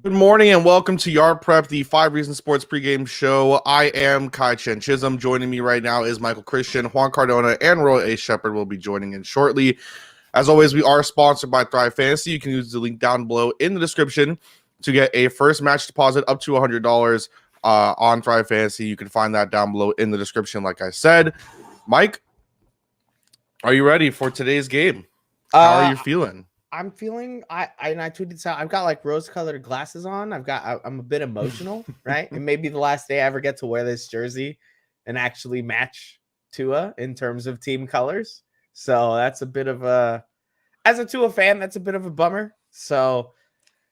Good morning and welcome to YardPrep, the 5 Reasons Sports pregame show. I am Kai'Chien Chisholm. Joining me right now is Michael Christian, Juan Cardona, and Roy A. Shepard will be joining in shortly. As always, we are sponsored by ThriveFantasy. You can use the link down below in the description to get a first match deposit up to $100 on ThriveFantasy. You can find that down below in the description, like I said. Mike, are you ready for today's game? How are you feeling? I'm feeling I tweeted this out. I've got like rose-colored glasses on. I'm a bit emotional, right? It may be the last day I ever get to wear this jersey and actually match Tua in terms of team colors. So that's a bit of as a Tua fan, that's a bit of a bummer. So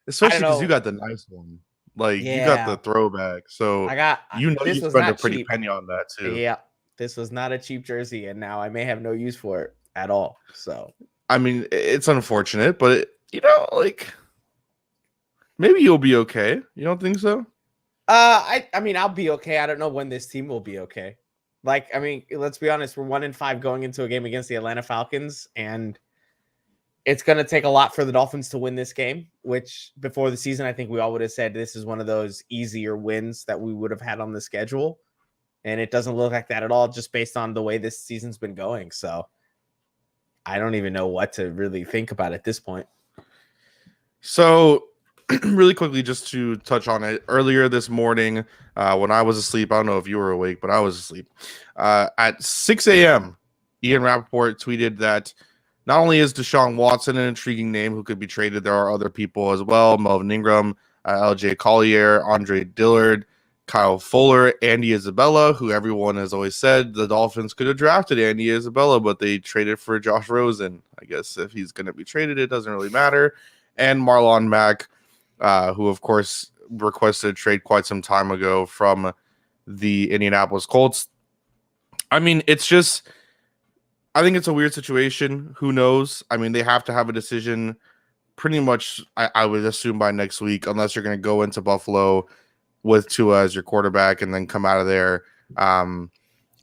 especially because you got the nice one. You got the throwback. So you spent a pretty penny on that too. Yeah. This was not a cheap jersey, and now I may have no use for it at all. So I mean, it's unfortunate, but maybe you'll be okay. You don't think so? I mean, I'll be okay. I don't know when this team will be okay. Let's be honest. We're 1-5 going into a game against the Atlanta Falcons, and it's going to take a lot for the Dolphins to win this game, which before the season, I think we all would have said this is one of those easier wins that we would have had on the schedule. And it doesn't look like that at all, just based on the way this season's been going. So I don't even know what to really think about at this point. So really quickly, just to touch on it, earlier this morning when I was asleep, I don't know if you were awake, but I was asleep. At 6 a.m., Ian Rappaport tweeted that not only is Deshaun Watson an intriguing name who could be traded, there are other people as well. Melvin Ingram, LJ Collier, Andre Dillard, Kyle Fuller, Andy Isabella, who everyone has always said the Dolphins could have drafted Andy Isabella, but they traded for Josh Rosen. I guess if he's going to be traded, it doesn't really matter. And Marlon Mack, who, of course, requested a trade quite some time ago from the Indianapolis Colts. I mean, I think it's a weird situation. Who knows? I mean, they have to have a decision pretty much, I would assume, by next week, unless you're going to go into Buffalo with Tua as your quarterback and then come out of there and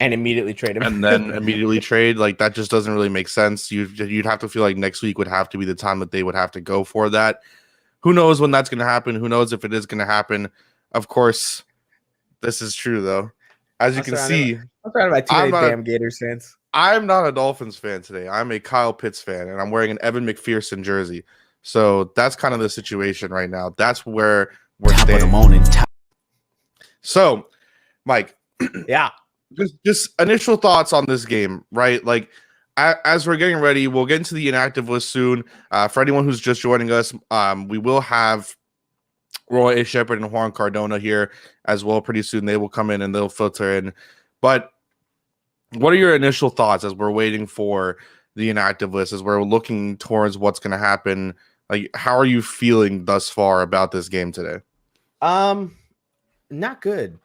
immediately trade him. And then immediately trade. That just doesn't really make sense. You'd have to feel like next week would have to be the time that they would have to go for that. Who knows when that's going to happen? Who knows if it is going to happen? Of course, this is true, though. As you can see, I'm proud of my two damn Gators fans. I'm not a Dolphins fan today. I'm a Kyle Pitts fan, and I'm wearing an Evan McPherson jersey. So that's kind of the situation right now. That's where we're standing. So, Mike, yeah, just initial thoughts on this game, right? As we're getting ready, we'll get into the inactive list soon. For anyone who's just joining us, we will have Roy A. Shepard and Juan Cardona here as well pretty soon. They will come in and they'll filter in. But what are your initial thoughts as we're waiting for the inactive list, as we're looking towards what's going to happen? How are you feeling thus far about this game today? Not good,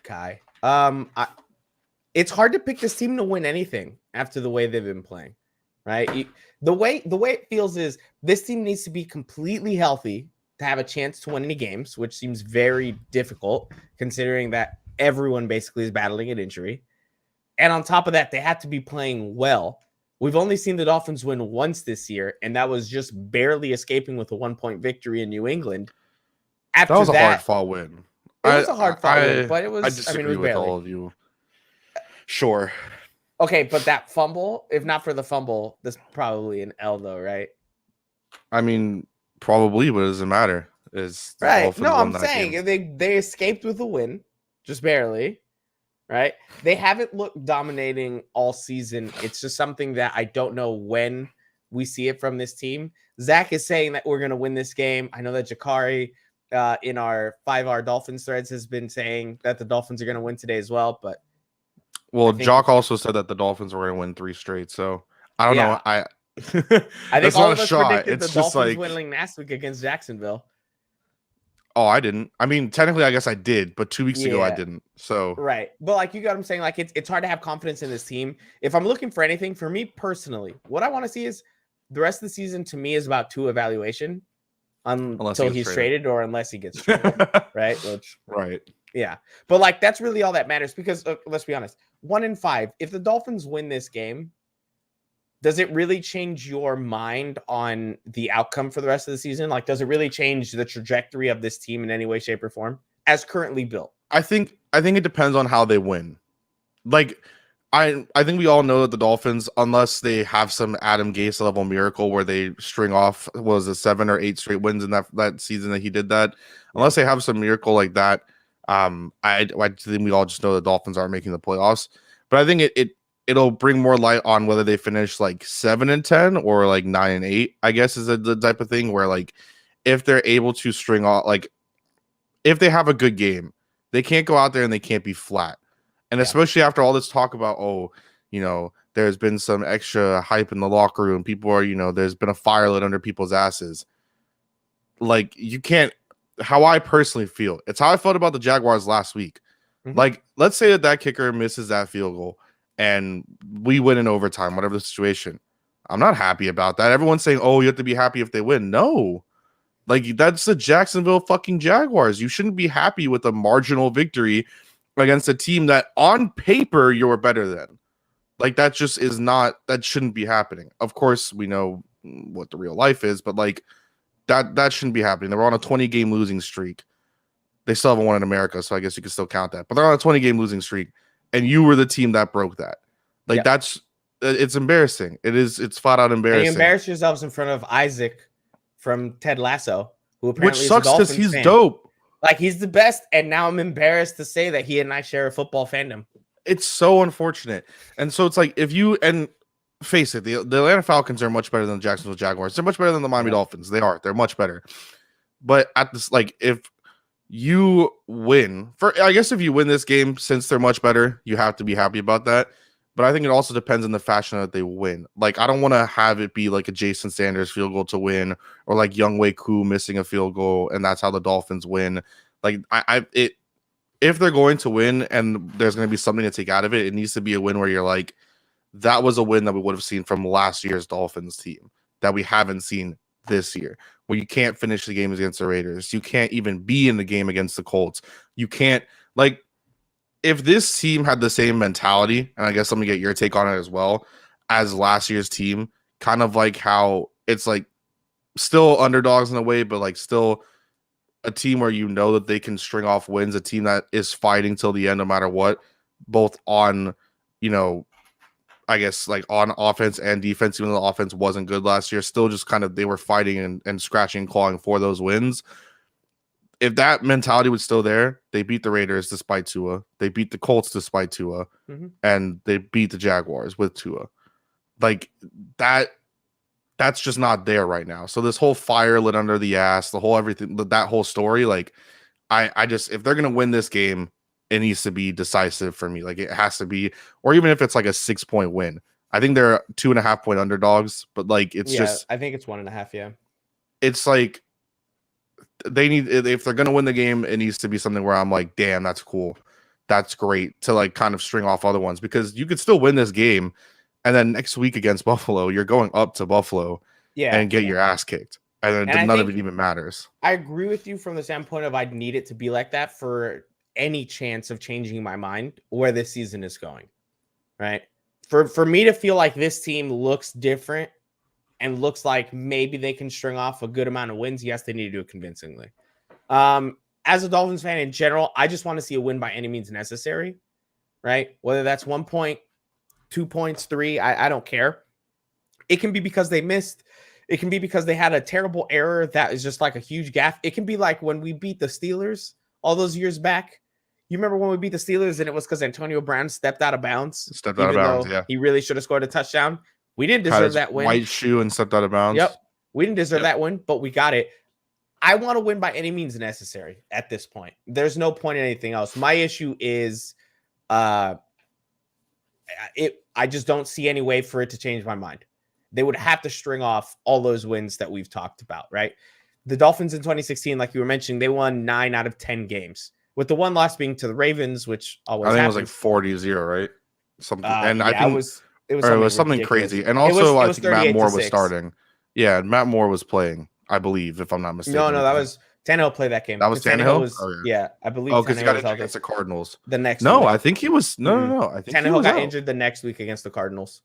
Kai. It's hard to pick this team to win anything after the way they've been playing, right? The way it feels is this team needs to be completely healthy to have a chance to win any games, which seems very difficult considering that everyone basically is battling an injury. And on top of that, they have to be playing well. We've only seen the Dolphins win once this year, and that was just barely escaping with a 1-point victory in New England. That was a hard-fought win. It was a hard-fought win, but it was. I disagree it was with all of you. Sure. Okay, but that fumble, if not for the fumble, that's probably an L, though, right? I mean, probably, but it doesn't matter. Right. No, I'm saying they escaped with a win, just barely, right? They haven't looked dominating all season. It's just something that I don't know when we see it from this team. Zach is saying that we're going to win this game. I know that Jakari in our 5R Dolphins threads has been saying that the Dolphins are going to win today as well. But Jock also said that the Dolphins were going to win 3 straight. So I don't know. I think all of us predicted the Dolphins winning last week against Jacksonville. Oh, I didn't. I mean, technically, I guess I did, but 2 weeks ago I didn't. So right, but you got what I'm saying. It's hard to have confidence in this team. If I'm looking for anything, for me personally, what I want to see is the rest of the season. To me, is about 2 evaluation. Until he's traded or unless he gets traded, right? Right. Yeah. But that's really all that matters because let's be honest, 1-5. If the Dolphins win this game, does it really change your mind on the outcome for the rest of the season? Like, does it really change the trajectory of this team in any way, shape, or form as currently built? I think it depends on how they win. Like, I think we all know that the Dolphins, unless they have some Adam Gase level miracle where they string off, was it 7 or 8 straight wins in that season that he did that, unless they have some miracle like that, I think we all just know the Dolphins aren't making the playoffs. But I think it'll bring more light on whether they finish like 7-10 or like 9-8. I guess is the type of thing where, like, if they're able to string off, like, if they have a good game, they can't go out there and they can't be flat. And especially after all this talk about, there's been some extra hype in the locker room. People are, there's been a fire lit under people's asses. Like, you can't, how I personally feel, it's how I felt about the Jaguars last week. Mm-hmm. Like, let's say that kicker misses that field goal and we win in overtime, whatever the situation. I'm not happy about that. Everyone's saying, oh, you have to be happy if they win. No. Like, that's the Jacksonville fucking Jaguars. You shouldn't be happy with a marginal victory against a team that on paper you're better than. Like, that just is not, that shouldn't be happening. Of course, we know what the real life is, but like that shouldn't be happening. They were on a 20-game losing streak. They still haven't won in America, so I guess you can still count that. But they're on a 20-game losing streak, and you were the team that broke that. Like, it's embarrassing. It's flat out embarrassing. And you embarrass yourselves in front of Isaac from Ted Lasso, who apparently which sucks because he's fan. Dope. Like, he's the best, and now I'm embarrassed to say that he and I share a football fandom. It's so unfortunate. And so it's like, if you, and face it, the Atlanta Falcons are much better than the Jacksonville Jaguars. They're much better than the Miami Dolphins. They're much better. But at this, like, if you win, I guess if you win this game, since they're much better, you have to be happy about that. But I think it also depends on the fashion that they win. Like, I don't want to have it be like a Jason Sanders field goal to win, or like Younghoe Koo missing a field goal, and that's how the Dolphins win. Like, if they're going to win and there's going to be something to take out of it, it needs to be a win where you're like, that was a win that we would have seen from last year's Dolphins team that we haven't seen this year, where you can't finish the game against the Raiders. You can't even be in the game against the Colts. You can't, like, if this team had the same mentality, and I guess let me get your take on it as well, as last year's team, kind of like how it's like still underdogs in a way, but like still a team where you know that they can string off wins, a team that is fighting till the end no matter what, both on, I guess like on offense and defense, even though the offense wasn't good last year, still just kind of they were fighting and scratching and clawing for those wins. If that mentality was still there, they beat the Raiders despite Tua. They beat the Colts despite Tua. Mm-hmm. And they beat the Jaguars with Tua. Like, that's just not there right now. So this whole fire lit under the ass, the whole everything, that whole story, like, I just, if they're going to win this game, it needs to be decisive for me. Like, it has to be, or even if it's like a 6-point win. I think they're 2.5-point underdogs, but like, it's just, I think it's 1.5. Yeah. It's like, they need, if they're going to win the game, it needs to be something where I'm like, damn, that's cool. That's great to like kind of string off other ones, because you could still win this game. And then next week against Buffalo, you're going up to Buffalo and get your ass kicked. And then none of it even matters. I agree with you from the standpoint of I'd need it to be like that for any chance of changing my mind where this season is going, right? For me to feel like this team looks different and looks like maybe they can string off a good amount of wins, yes, they need to do it convincingly. As a Dolphins fan in general, I just want to see a win by any means necessary, right? Whether that's 1 point, 2 points, 3, I don't care. It can be because they missed. It can be because they had a terrible error that is just like a huge gaffe. It can be like when we beat the Steelers all those years back. You remember when we beat the Steelers and it was because Antonio Brown stepped out of bounds? He really should have scored a touchdown. We didn't deserve that win. White shoe and stepped out of bounds. Yep. We didn't deserve that win, but we got it. I want to win by any means necessary at this point. There's no point in anything else. My issue is I just don't see any way for it to change my mind. They would have to string off all those wins that we've talked about, right? The Dolphins in 2016, like you were mentioning, they won 9 out of 10 games, with the one loss being to the Ravens, which always happens. It was like 40-0, right? Something, and I think it was something crazy. And also, I think Matt Moore was starting. Yeah, Matt Moore was playing, I believe, if I'm not mistaken. No, that was Tannehill played that game. That was Tannehill? Yeah, I believe. Oh, because he got injured against the Cardinals. The next week. I think he was. No. I think Tannehill got injured the next week against the Cardinals.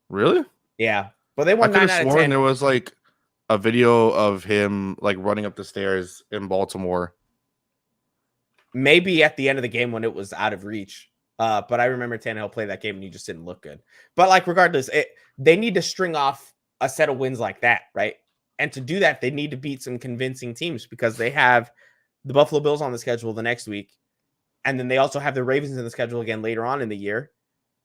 Really? Yeah, but they I won could 9 have out of sworn 10. there was like a video of him like running up the stairs in Baltimore. Maybe at the end of the game when it was out of reach. But I remember Tannehill played that game and he just didn't look good. But like, regardless, they need to string off a set of wins like that, right? And to do that, they need to beat some convincing teams because they have the Buffalo Bills on the schedule the next week. And then they also have the Ravens in the schedule again later on in the year.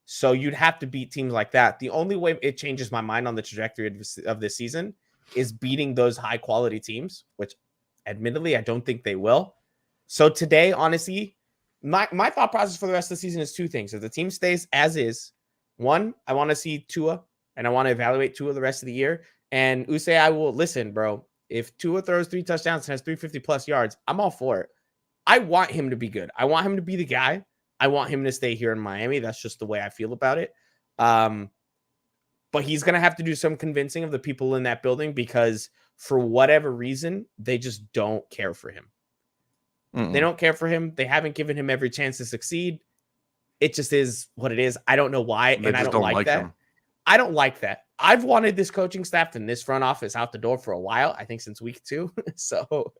So you'd have to beat teams like that. The only way it changes my mind on the trajectory of this season is beating those high quality teams, which admittedly, I don't think they will. So today, honestly, my thought process for the rest of the season is two things. If the team stays as is, one, I want to see Tua and I want to evaluate Tua the rest of the year. And Usay, I will listen, bro. If Tua throws 3 touchdowns and has 350 plus yards, I'm all for it. I want him to be good. I want him to be the guy. I want him to stay here in Miami. That's just the way I feel about it. But he's going to have to do some convincing of the people in that building because for whatever reason, they just don't care for him. They don't care for him. They haven't given him every chance to succeed. It just is what it is. I don't know why, and I don't like that. I don't like that. I've wanted this coaching staff and this front office out the door for a while. I think since week 2. So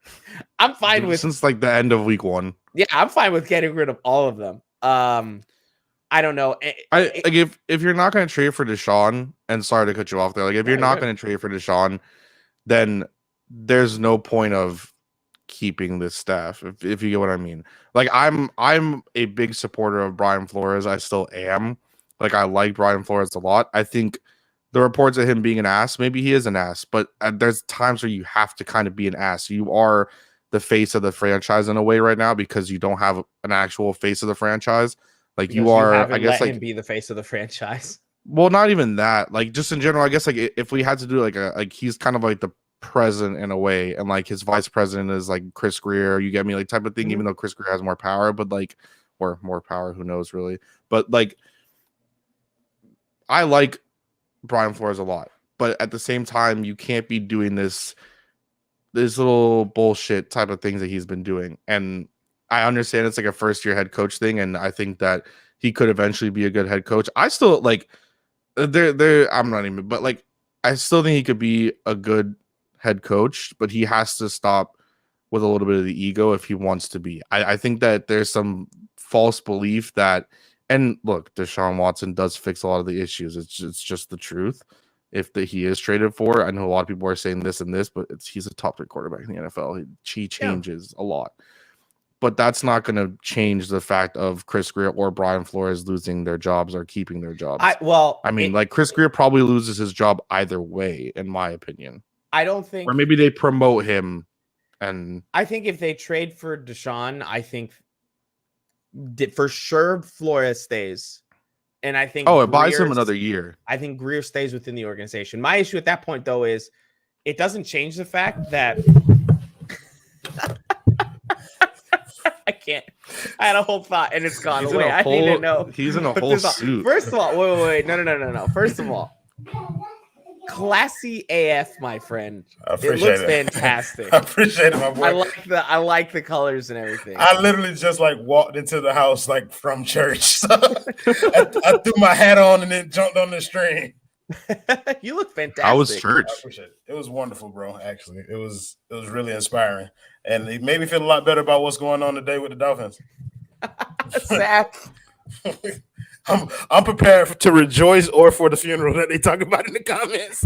I'm fine with since like the end of week 1. Yeah, I'm fine with getting rid of all of them. I don't know. Like if you're not going to trade for Deshaun, and sorry to cut you off there, like if you're not going to trade for Deshaun, then there's no point of keeping this staff, if you get what I mean. Like I'm a big supporter of Brian Flores. I still am. Like I like Brian Flores a lot. I think the reports of him being an ass, maybe he is an ass, but there's times where you have to kind of be an ass. You are the face of the franchise in a way right now because you don't have an actual face of the franchise. Like you are, I guess, like him be the face of the franchise. Well, not even that. Like just in general, I guess like if we had to do like he's kind of like the president in a way, and like his vice president is like Chris Greer. You get me, like type of thing. Even though Chris Greer has more power, but like or more power, who knows really? But like I like Brian Flores a lot, but at the same time, you can't be doing this little bullshit type of things that he's been doing. And I understand it's like a first year head coach thing, and I think that he could eventually be a good head coach. I still like I'm not even, but like I still think he could be a good head coach, but he has to stop with a little bit of the ego if he wants to be. I think that there's some false belief that, and look, Deshaun Watson does fix a lot of the issues. It's just the truth. If he is traded for, I know a lot of people are saying this and this, but he's a top 3 quarterback in the NFL. He changes a lot. But that's not going to change the fact of Chris Greer or Brian Flores losing their jobs or keeping their jobs. Like Chris Greer probably loses his job either way, in my opinion. I don't think, or maybe they promote him, and I think if they trade for Deshaun, I think for sure Flores stays, and I think it buys him another year. I think Greer stays within the organization. My issue at that point, though, is it doesn't change the fact that. I can't. I had a whole thought and it's gone away. I need to know. He's in a whole suit. First of all, wait. No. First of all, classy AF, my friend. It looks fantastic. I appreciate it, my boy. I like the colors and everything. I literally just like walked into the house like from church. So I threw my hat on and then jumped on the stream. You look fantastic. How was church? I appreciate it. It was wonderful, bro. Actually, it was really inspiring, and it made me feel a lot better about what's going on today with the Dolphins. Zach, I'm prepared to rejoice or for the funeral that they talk about in the comments.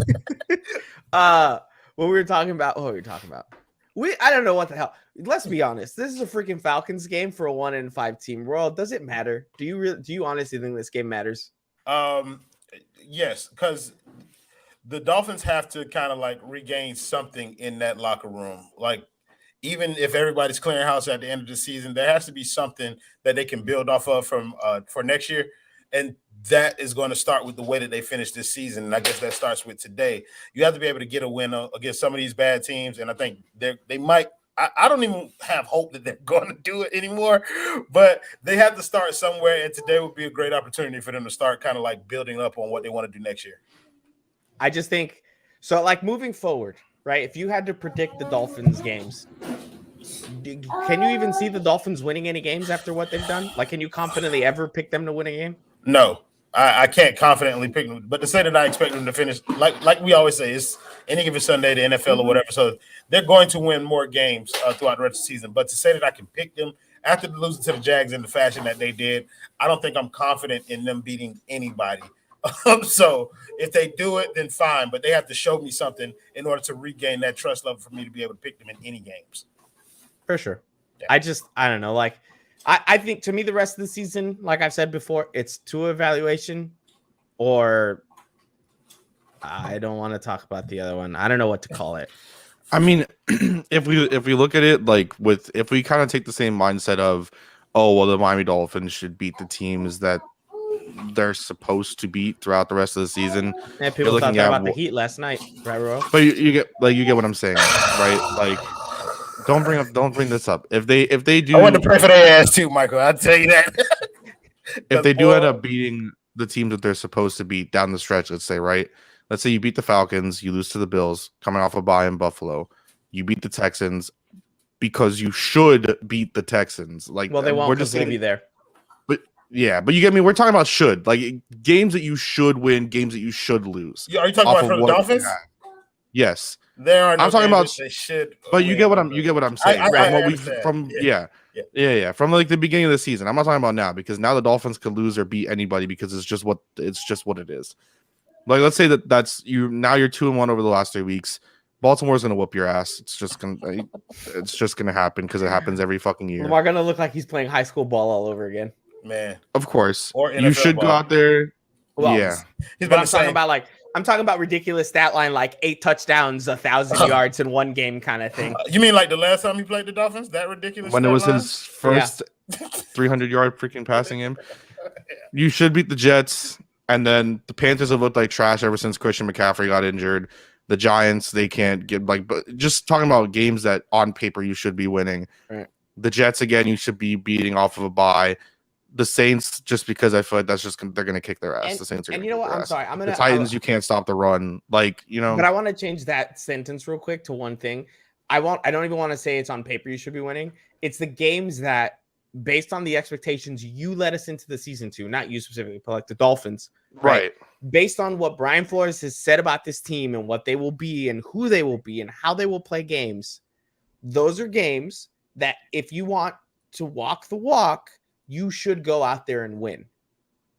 What we were talking about? What were we talking about? I don't know what the hell. Let's be honest. This is a freaking Falcons game for a 1-5 team world. Does it matter? Do you honestly think this game matters? Yes, because the Dolphins have to kind of like regain something in that locker room. Like, even if everybody's clearing house at the end of the season, there has to be something that they can build off of from for next year. And that is going to start with the way that they finish this season. And I guess that starts with today. You have to be able to get a win against some of these bad teams. And I think they might. I don't even have hope that they're going to do it anymore, but they have to start somewhere, and today would be a great opportunity for them to start kind of like building up on what they want to do next year. I just think so. Like moving forward, right? If you had to predict the Dolphins games, can you even see the Dolphins winning any games after what they've done? Like, can you confidently ever pick them to win a game? No. I can't confidently pick them. But to say that I expect them to finish, like we always say, it's any given Sunday, the NFL or whatever. So they're going to win more games throughout the rest of the season. But to say that I can pick them after losing to the Jags in the fashion that they did, I don't think I'm confident in them beating anybody. So if they do it, then fine. But they have to show me something in order to regain that trust level for me to be able to pick them in any games. For sure. Yeah. I don't know. Like, I think to me, the rest of the season, like I've said before, it's Tua evaluation, or I don't want to talk about the other one. I don't know what to call it. I mean, if we look at it like if we kind of take the same mindset of, oh well, the Miami Dolphins should beat the teams that they're supposed to beat throughout the rest of the season. Yeah, people thought that about the Heat last night, right, bro? But you get what I'm saying, right? Like, don't bring this up. If they do, I want to pray for their ass too, Michael. I'll tell you that. If they do end up beating the teams that they're supposed to beat down the stretch, let's say, right? Let's say you beat the Falcons, you lose to the Bills, coming off a bye in Buffalo. You beat the Texans because you should beat the Texans. Like, well, they won't. We're just going to be there. But yeah, but you get me. We're talking about should, like, games that you should win, games that you should lose. Are you talking about for the Dolphins? Yes. There are no I'm talking about they should, but you get what I'm saying. From like the beginning of the season. I'm not talking about now, because now the Dolphins could lose or beat anybody because it's just what it is. Like, let's say that's you. Now you're 2-1 over the last 3 weeks. Baltimore's gonna whoop your ass. It's just gonna happen because it happens every fucking year. Lamar gonna look like he's playing high school ball all over again. Man, of course. Or NFL you should ball. go out there. Well, yeah, but I'm talking about ridiculous stat line, like 8 touchdowns, 1,000 yards in one game kind of thing. You mean like the last time he played the Dolphins? That ridiculous when it was line? his first 300-yard freaking passing game. You should beat the Jets, and then the Panthers have looked like trash ever since Christian McCaffrey got injured. The Giants, they can't get but just talking about games that on paper you should be winning. Right. The Jets, again, you should be beating off of a bye. The Saints, just because I feel like they're gonna kick their ass. And, the Saints are. And you know what? I'm sorry. The Titans, you can't stop the run. Like, But I want to change that sentence real quick to one thing. I don't even want to say it's on paper you should be winning. It's the games that, based on the expectations you led us into the season to, not you specifically, but like the Dolphins, right? Based on what Brian Flores has said about this team and what they will be and who they will be and how they will play games, those are games that if you want to walk the walk, you should go out there and win,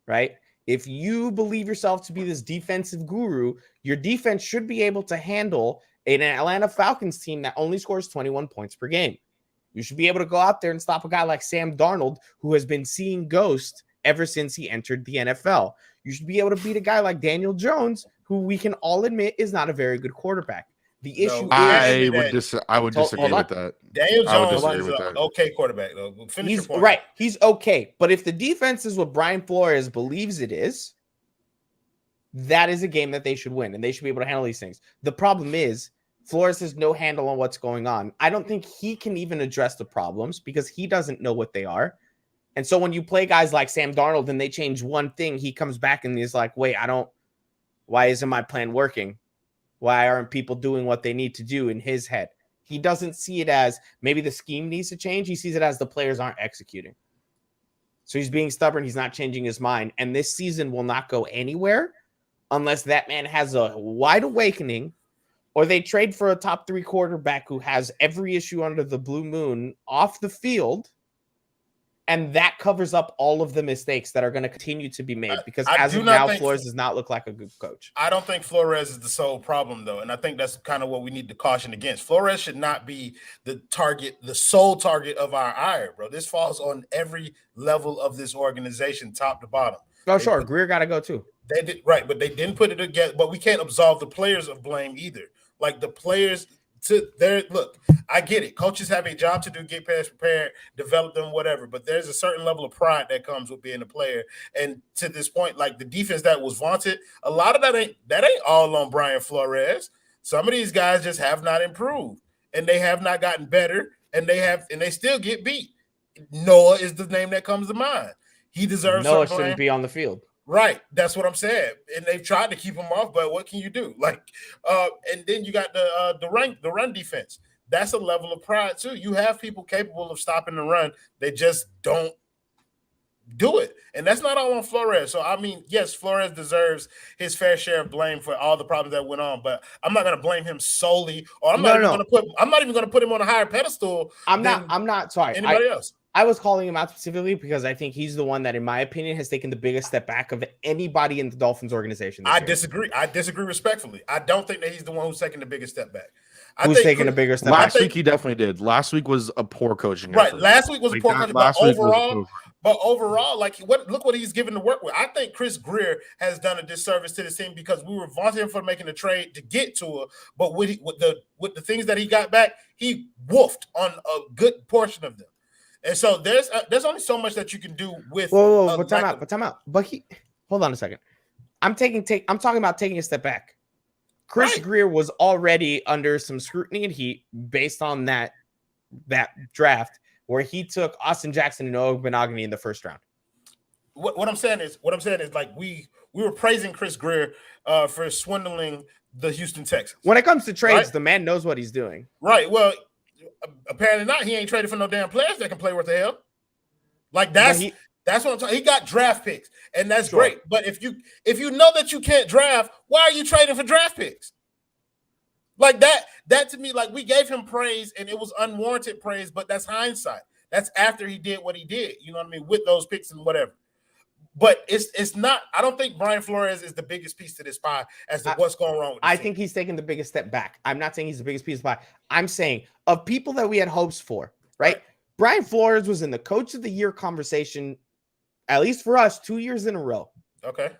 right? If you believe yourself to be this defensive guru, your defense should be able to handle an Atlanta Falcons team that only scores 21 points per game. You should be able to go out there and stop a guy like Sam Darnold, who has been seeing ghosts ever since he entered the NFL. You should be able to beat a guy like Daniel Jones, who we can all admit is not a very good quarterback. The issue I would disagree with that. Daniel Jones is an okay quarterback, though. Finish your point. Right. He's okay. But if the defense is what Brian Flores believes it is, that is a game that they should win, and they should be able to handle these things. The problem is Flores has no handle on what's going on. I don't think he can even address the problems because he doesn't know what they are. And so when you play guys like Sam Darnold and they change one thing, he comes back and he's like, wait, why isn't my plan working? Why aren't people doing what they need to do in his head? He doesn't see it as maybe the scheme needs to change. He sees it as the players aren't executing. So he's being stubborn. He's not changing his mind. And this season will not go anywhere unless that man has a wide awakening or they trade for a top 3 quarterback who has every issue under the blue moon off the field. And that covers up all of the mistakes that are going to continue to be made because as of now, Flores does not look like a good coach. I don't think Flores is the sole problem, though. And I think that's kind of what we need to caution against. Flores should not be the sole target of our ire, bro. This falls on every level of this organization, top to bottom. Oh, sure. Greer got to go too. They did right, but they didn't put it together. But we can't absolve the players of blame either. Like the players look, I get it. Coaches have a job to do, get players prepared, develop them, whatever. But there's a certain level of pride that comes with being a player. And to this point, like the defense that was vaunted, a lot of that ain't all on Brian Flores. Some of these guys just have not improved, and they have not gotten better, and they still get beat. Noah is the name that comes to mind. He deserves. Noah shouldn't be on the field. Right, that's what I'm saying, and they've tried to keep him off, but what can you do? Like, and then you got the run defense. That's a level of pride too. You have people capable of stopping the run. They just don't do it. And that's not all on Flores. So, I mean, yes, Flores deserves his fair share of blame for all the problems that went on, but I'm not going to blame him solely, or I'm not even going to put him on a higher pedestal. I'm not sorry. Anybody else? I was calling him out specifically because I think he's the one that, in my opinion, has taken the biggest step back of anybody in the Dolphins organization. I disagree. I disagree respectfully. I don't think that he's the one who's taking the biggest step back. Who's taking a bigger step back? Last week he definitely did. Last week was a poor coaching. Right. Effort. Last week was a poor coaching, but overall, like look what he's given to work with. I think Chris Grier has done a disservice to this team because we were vaunting him for making a trade to get to her, but with the things that he got back, he woofed on a good portion of them. And so there's only so much that you can do with. But time out. But hold on a second. I'm talking about taking a step back. Chris Grier was already under some scrutiny and heat based on that draft where he took Austin Jackson and Noah Benogany in the first round. What I'm saying is like we were praising Chris Grier for swindling the Houston Texans. When it comes to trades, the man knows what he's doing. Right. Well, apparently not. He ain't traded for no damn players that can play what the hell. Like that's what I'm talking. He got draft picks, and that's great. But if you know that you can't draft, why are you trading for draft picks? Like that to me, like we gave him praise, and it was unwarranted praise, but that's hindsight. That's after he did what he did. You know what I mean, with those picks and whatever. But it's not. I don't think Brian Flores is the biggest piece to this pie as to what's going wrong with this I team. think he's taking the biggest step back. I'm not saying he's the biggest piece of the pie. I'm saying of people that we had hopes for, right? Brian Flores was in the Coach of the Year conversation, at least for us, 2 years in a row. Okay.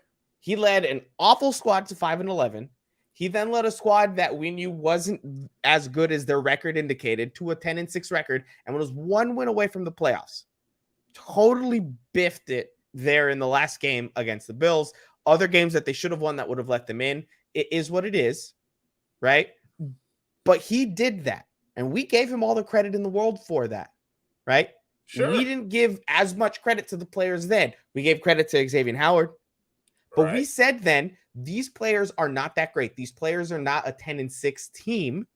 He led an awful squad to 5-11. He then led a squad that we knew wasn't as good as their record indicated to a 10-6 record and was one win away from the playoffs. Totally biffed it there in the last game against the Bills. Other games that they should have won that would have let them in. It is what it is, right? But he did that, and we gave him all the credit in the world for that, right? Sure. We didn't give as much credit to the players then. We gave credit to Xavier Howard. But we said then, these players are not that great. These players are not a 10-6 team.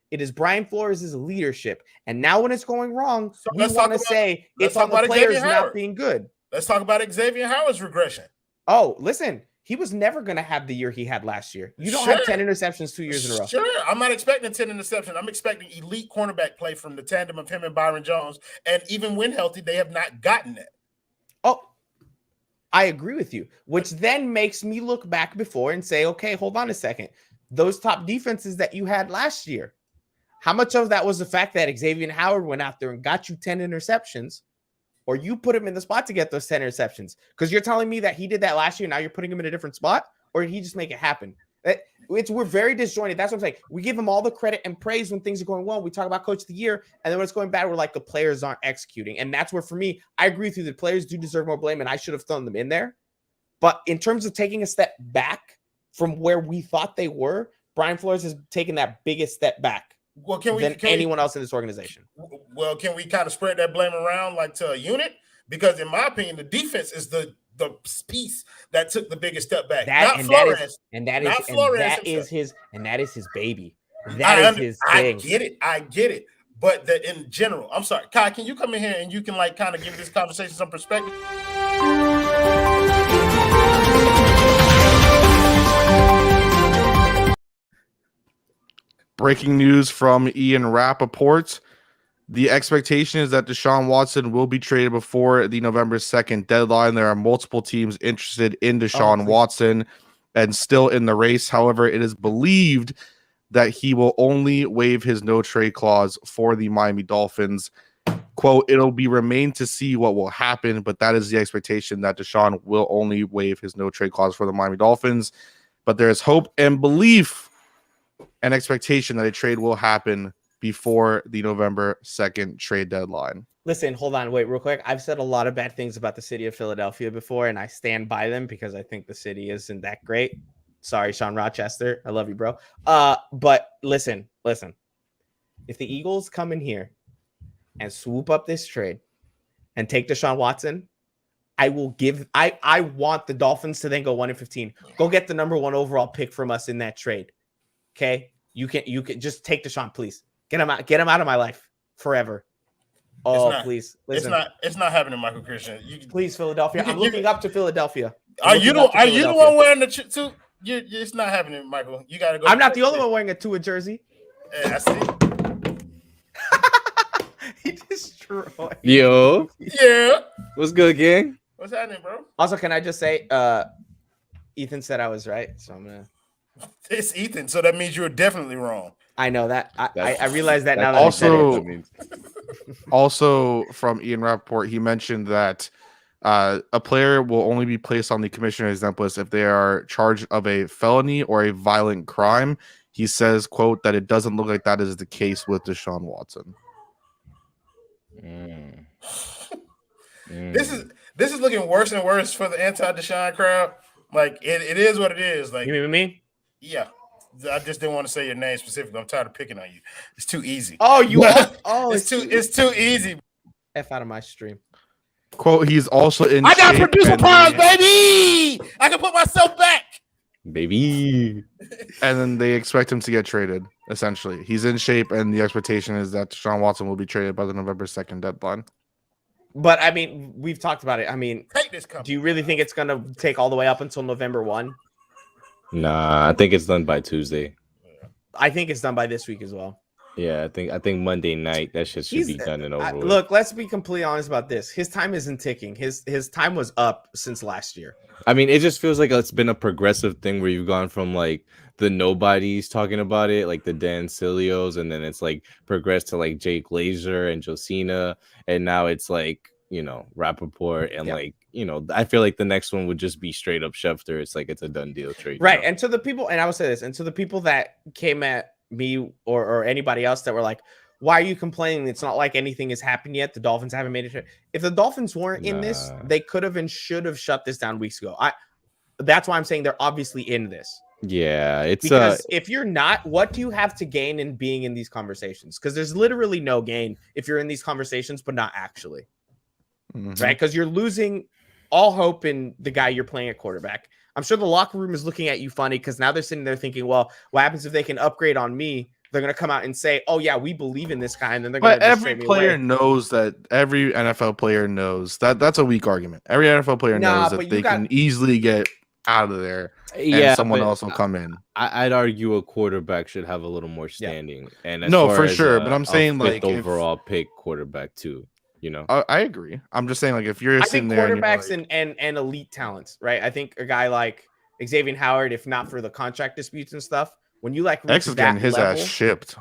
It is Brian Flores' leadership. And now when it's going wrong, we want to say it's on the players not being good. Let's talk about Xavier Howard's regression. Oh, listen, he was never going to have the year he had last year. You don't have 10 interceptions 2 years in a row. Sure, I'm not expecting 10 interceptions. I'm expecting elite cornerback play from the tandem of him and Byron Jones. And even when healthy, they have not gotten that. Oh, I agree with you, which then makes me look back before and say, okay, hold on a second. Those top defenses that you had last year, how much of that was the fact that Xavier Howard went out there and got you 10 interceptions, or you put him in the spot to get those 10 interceptions? Because you're telling me that he did that last year, now you're putting him in a different spot, or did he just make it happen? We're very disjointed. That's what I'm saying. We give him all the credit and praise when things are going well. We talk about Coach of the Year, and then when it's going bad, we're like, the players aren't executing. And that's where, for me, I agree with you. The players do deserve more blame, and I should have thrown them in there. But in terms of taking a step back from where we thought they were, Brian Flores has taken that biggest step back than anyone else in this organization. Well, can we kind of spread that blame around like to a unit? Because in my opinion, the defense is the piece that took the biggest step back. Not Flores. That is his baby. That is his thing. I get it. But in general, I'm sorry, Kai, can you come in here and you can like kind of give this conversation some perspective? Breaking news from Ian Rappaport. The expectation is that Deshaun Watson will be traded before the November 2nd deadline. There are multiple teams interested in Deshaun Watson and still in the race. However, it is believed that he will only waive his no-trade clause for the Miami Dolphins. Quote, it'll be remain to see what will happen, but that is the expectation that Deshaun will only waive his no-trade clause for the Miami Dolphins. But there is hope and belief and expectation that a trade will happen before the November 2nd trade deadline. Listen, hold on, wait real quick. I've said a lot of bad things about the city of Philadelphia before, and I stand by them because I think the city isn't that great. Sorry, Sean Rochester. I love you, bro. But listen. If the Eagles come in here and swoop up this trade and take Deshaun Watson, I want the Dolphins to then go 1-15. Go get the number 1 overall pick from us in that trade. Okay? You can just take Deshaun, please. Get him out of my life forever. Oh, not. please. Listen. It's not happening, Michael Christian. Please, Philadelphia. I'm looking up to Philadelphia. Are you the one wearing the suit? It's not happening, Michael. You got to go. I'm not the only one wearing a Tua jersey. Yeah, I see. He destroyed. Yo. Yeah. What's good, gang? What's happening, bro? Also, can I just say, Ethan said I was right, so I'm gonna. It's Ethan, so that means you were definitely wrong. I know that. I realize that now. That also, that also from Ian Rappaport, he mentioned that a player will only be placed on the commissioner's exempt list if they are charged of a felony or a violent crime. He says, quote, that it doesn't look like that is the case with Deshaun Watson. This is looking worse and worse for the anti-Deshaun crowd. Like it is what it is. Like you mean me? Yeah. I just didn't want to say your name specifically. I'm tired of picking on you. It's too easy. Oh, you are? Oh, it's too easy. F out of my stream. Quote, he's also in I got shape producer powers, baby. I can put myself back. baby. and then they expect him to get traded, essentially. He's in shape, and the expectation is that Deshaun Watson will be traded by the November 2nd deadline. But, I mean, we've talked about it. I mean, Take this company. Do you really think it's going to take all the way up until November 1? Nah, I think it's done by Tuesday. I think it's done by this week as well. Yeah, I think Monday night that shit should be done and over with. Look, let's be completely honest about this. His time isn't ticking. His time was up since last year. I mean, it just feels like it's been a progressive thing where you've gone from like the nobodies talking about it, like the Dan Cilios, and then it's like progressed to like Jake Glazer and Josina, and now it's like, you know, Rappaport and like, you know, I feel like the next one would just be straight up Schefter. It's like it's a done deal trade. Right. And to the people, and I will say this, and to the people that came at me or anybody else that were like, why are you complaining? It's not like anything has happened yet. The Dolphins haven't made it. If the Dolphins weren't in this, they could have and should have shut this down weeks ago. That's why I'm saying they're obviously in this. Yeah, it's because if you're not, what do you have to gain in being in these conversations? Because there's literally no gain if you're in these conversations, but not actually. Mm-hmm. Right? Because you're losing all hope in the guy you're playing at quarterback. I'm sure the locker room is looking at you funny because now they're sitting there thinking, well, what happens if they can upgrade on me? They're going to come out and say, oh, yeah, we believe in this guy. And then they're going to every player knows that every NFL player knows that that's a weak argument. Every NFL player knows that they can easily get out of there. And someone else will come in. I'd argue a quarterback should have a little more standing. And no, for sure. But I'm saying like overall pick quarterback too. You know, I agree. I'm just saying, like, if you're sitting there, quarterbacks and elite talents, right? I think a guy like Xavier Howard, if not for the contract disputes and stuff, when you like X is getting his ass shipped.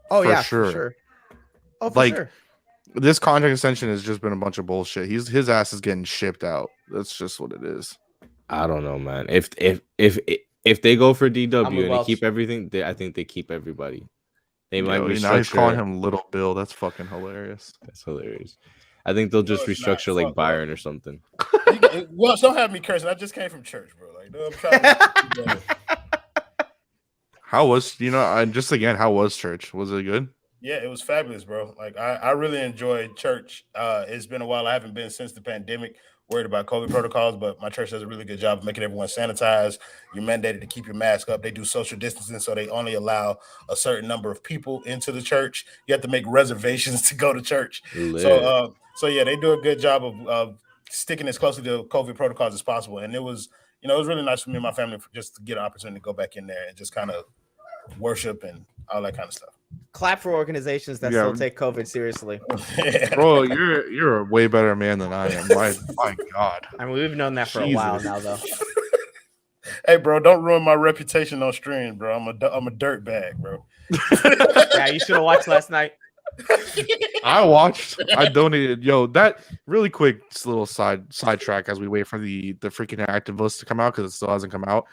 Oh for sure. For sure. Oh, for like sure. This contract extension has just been a bunch of bullshit. His ass is getting shipped out. That's just what it is. I don't know, man. If they go for DW and they keep everything, I think they keep everybody. They might restructure. Now he's calling him Little Bill. That's fucking hilarious. That's hilarious. I think they'll just restructure like Byron or something. Well, don't have me cursing. I just came from church, bro. Like, no, I'm trying to how was how was church? Was it good? Yeah, it was fabulous, bro. Like I really enjoyed church. It's been a while. I haven't been since the pandemic. Worried about COVID protocols, but my church does a really good job of making everyone sanitize. You're mandated to keep your mask up. They do social distancing, so they only allow a certain number of people into the church. You have to make reservations to go to church. So yeah, they do a good job of sticking as closely to COVID protocols as possible. And it was really nice for me and my family just to get an opportunity to go back in there and just kind of worship and all that kind of stuff. Clap for organizations that still take COVID seriously. Bro, you're a way better man than I am. My God. I mean, we've known that for a while now, though. Hey, bro, don't ruin my reputation on stream, bro. I'm a dirt bag, bro. Yeah, you should have watched last night. I donated. Yo, that really quick little sidetrack as we wait for the freaking active list to come out because it still hasn't come out.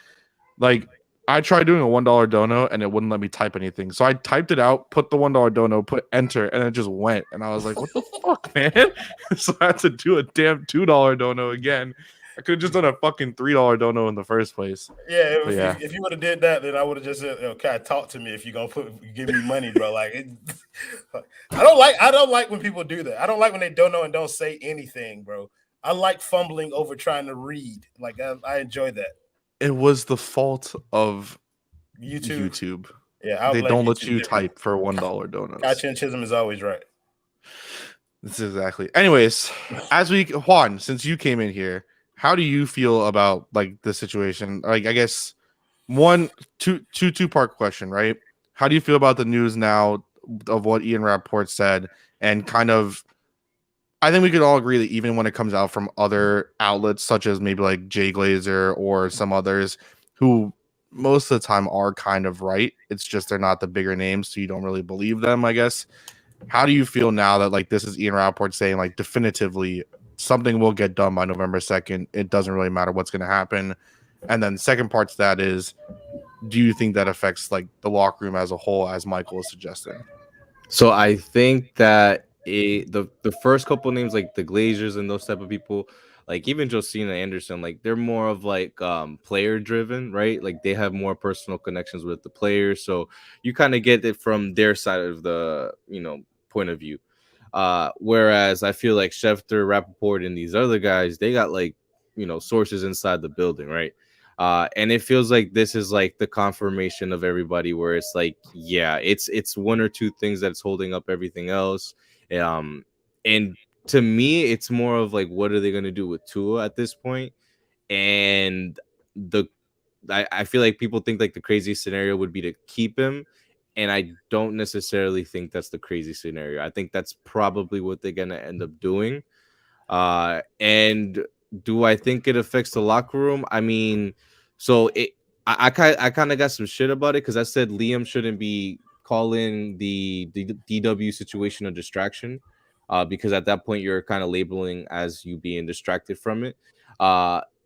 Like, I tried doing a $1 dono and it wouldn't let me type anything. So I typed it out, put the $1 dono, put enter, and it just went. And I was like, what the fuck, man? So I had to do a damn $2 dono again. I could have just done a fucking $3 dono in the first place. Yeah, if you would have did that, then I would have just said, "Okay, talk to me if you're gonna give me money, bro." Like, I don't like when people do that. I don't like when they don't know and don't say anything, bro. I like fumbling over trying to read. Like, I enjoy that. It was the fault of YouTube. Yeah, they don't let you type for $1 donuts. Kai'Chien Chisholm is always right. This is exactly. Anyways, Juan, since you came in here, how do you feel about like the situation? Like, I guess two-part question, right? How do you feel about the news now of what Ian Rappaport said, and kind of, I think we could all agree that even when it comes out from other outlets, such as maybe like Jay Glazer or some others, who most of the time are kind of right. It's just they're not the bigger names, so you don't really believe them, I guess. How do you feel now that like this is Ian Rappaport saying like definitively something will get done by November 2nd? It doesn't really matter what's going to happen. And then second part to that is, do you think that affects like the locker room as a whole, as Michael is suggesting? So I think that the first couple names, like the Glazers and those type of people, like even Josina Anderson, like they're more of like player driven, right? Like they have more personal connections with the players, so you kind of get it from their side of the point of view. Whereas I feel like Schefter, Rappaport, and these other guys, they got like sources inside the building, right? And it feels like this is like the confirmation of everybody, where it's like, yeah, it's one or two things that's holding up everything else. And to me, it's more of like, what are they going to do with Tua at this point? And I feel like people think like the craziest scenario would be to keep him. And I don't necessarily think that's the crazy scenario. I think that's probably what they're going to end up doing. And do I think it affects the locker room? I mean, I kind of got some shit about it because I said Liam shouldn't be calling the DW situation a distraction, because at that point you're kind of labeling as you being distracted from it.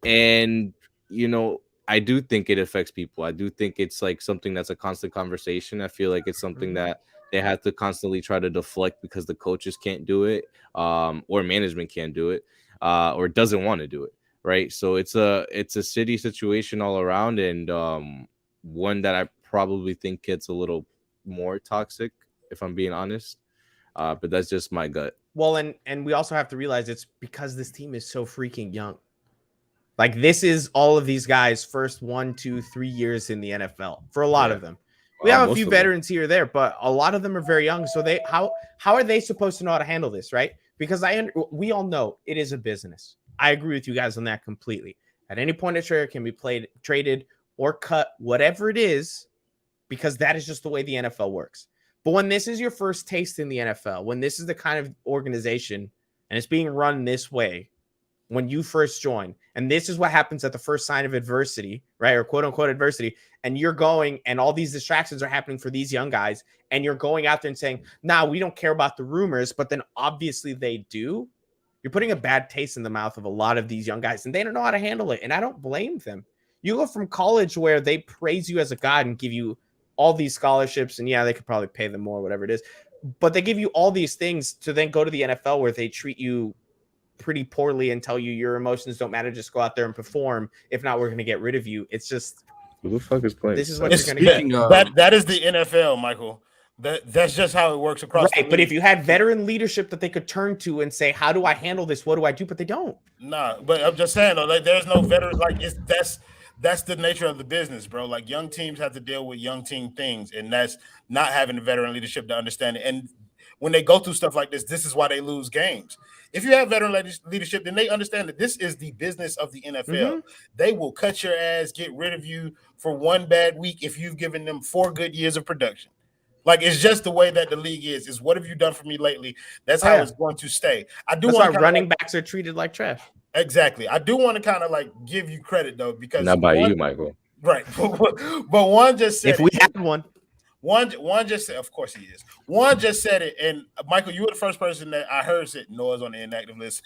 And I do think it affects people. I do think it's like something that's a constant conversation. I feel like it's something that they have to constantly try to deflect because the coaches can't do it, or management can't do it, or doesn't want to do it. Right. So it's a city situation all around, and one that I probably think gets a little more toxic, if I'm being honest. But that's just my gut. Well, and we also have to realize it's because this team is so freaking young. Like, this is all of these guys' first 1, 2, 3 years in the NFL for a lot of them. We have a few veterans here or there, but a lot of them are very young. So how are they supposed to know how to handle this, right? Because we all know it is a business. I agree with you guys on that completely. At any point, a trade can be traded or cut, whatever it is, because that is just the way the NFL works. But when this is your first taste in the NFL, when this is the kind of organization and it's being run this way, when you first join, and this is what happens at the first sign of adversity, right? Or quote unquote adversity. And you're going, and all these distractions are happening for these young guys. And you're going out there and saying, nah, we don't care about the rumors, but then obviously they do. You're putting a bad taste in the mouth of a lot of these young guys, and they don't know how to handle it. And I don't blame them. You go from college where they praise you as a god and give you all these scholarships, and yeah, they could probably pay them more, whatever it is, but they give you all these things to then go to the NFL where they treat you pretty poorly and tell you your emotions don't matter, just go out there and perform. If not, we're going to get rid of you. It's just, who the fuck is playing? This is what you're going to get. That is the NFL, Michael. That's just how it works across the league. But if you had veteran leadership that they could turn to and say, how do I handle this? What do I do? But they don't. Nah, but I'm just saying, though, like, there's no veterans. Like, that's the nature of the business, bro. Like, young teams have to deal with young team things, and that's not having the veteran leadership to understand it. And when they go through stuff like this is why they lose games. If you have veteran leadership, then they understand that this is the business of the NFL. Mm-hmm. They will cut your ass, get rid of you for one bad week if you've given them 4 good years of production. Like, it's just the way that the league is. Is what have you done for me lately? That's how it's going to stay. That's why running backs are treated like trash. Exactly. I do want to kind of like give you credit, though, because not by you, Michael. Right. But one just said, if we had one. One just said, of course he is. One just said it, and Michael, you were the first person that I heard said Noah's on the inactive list.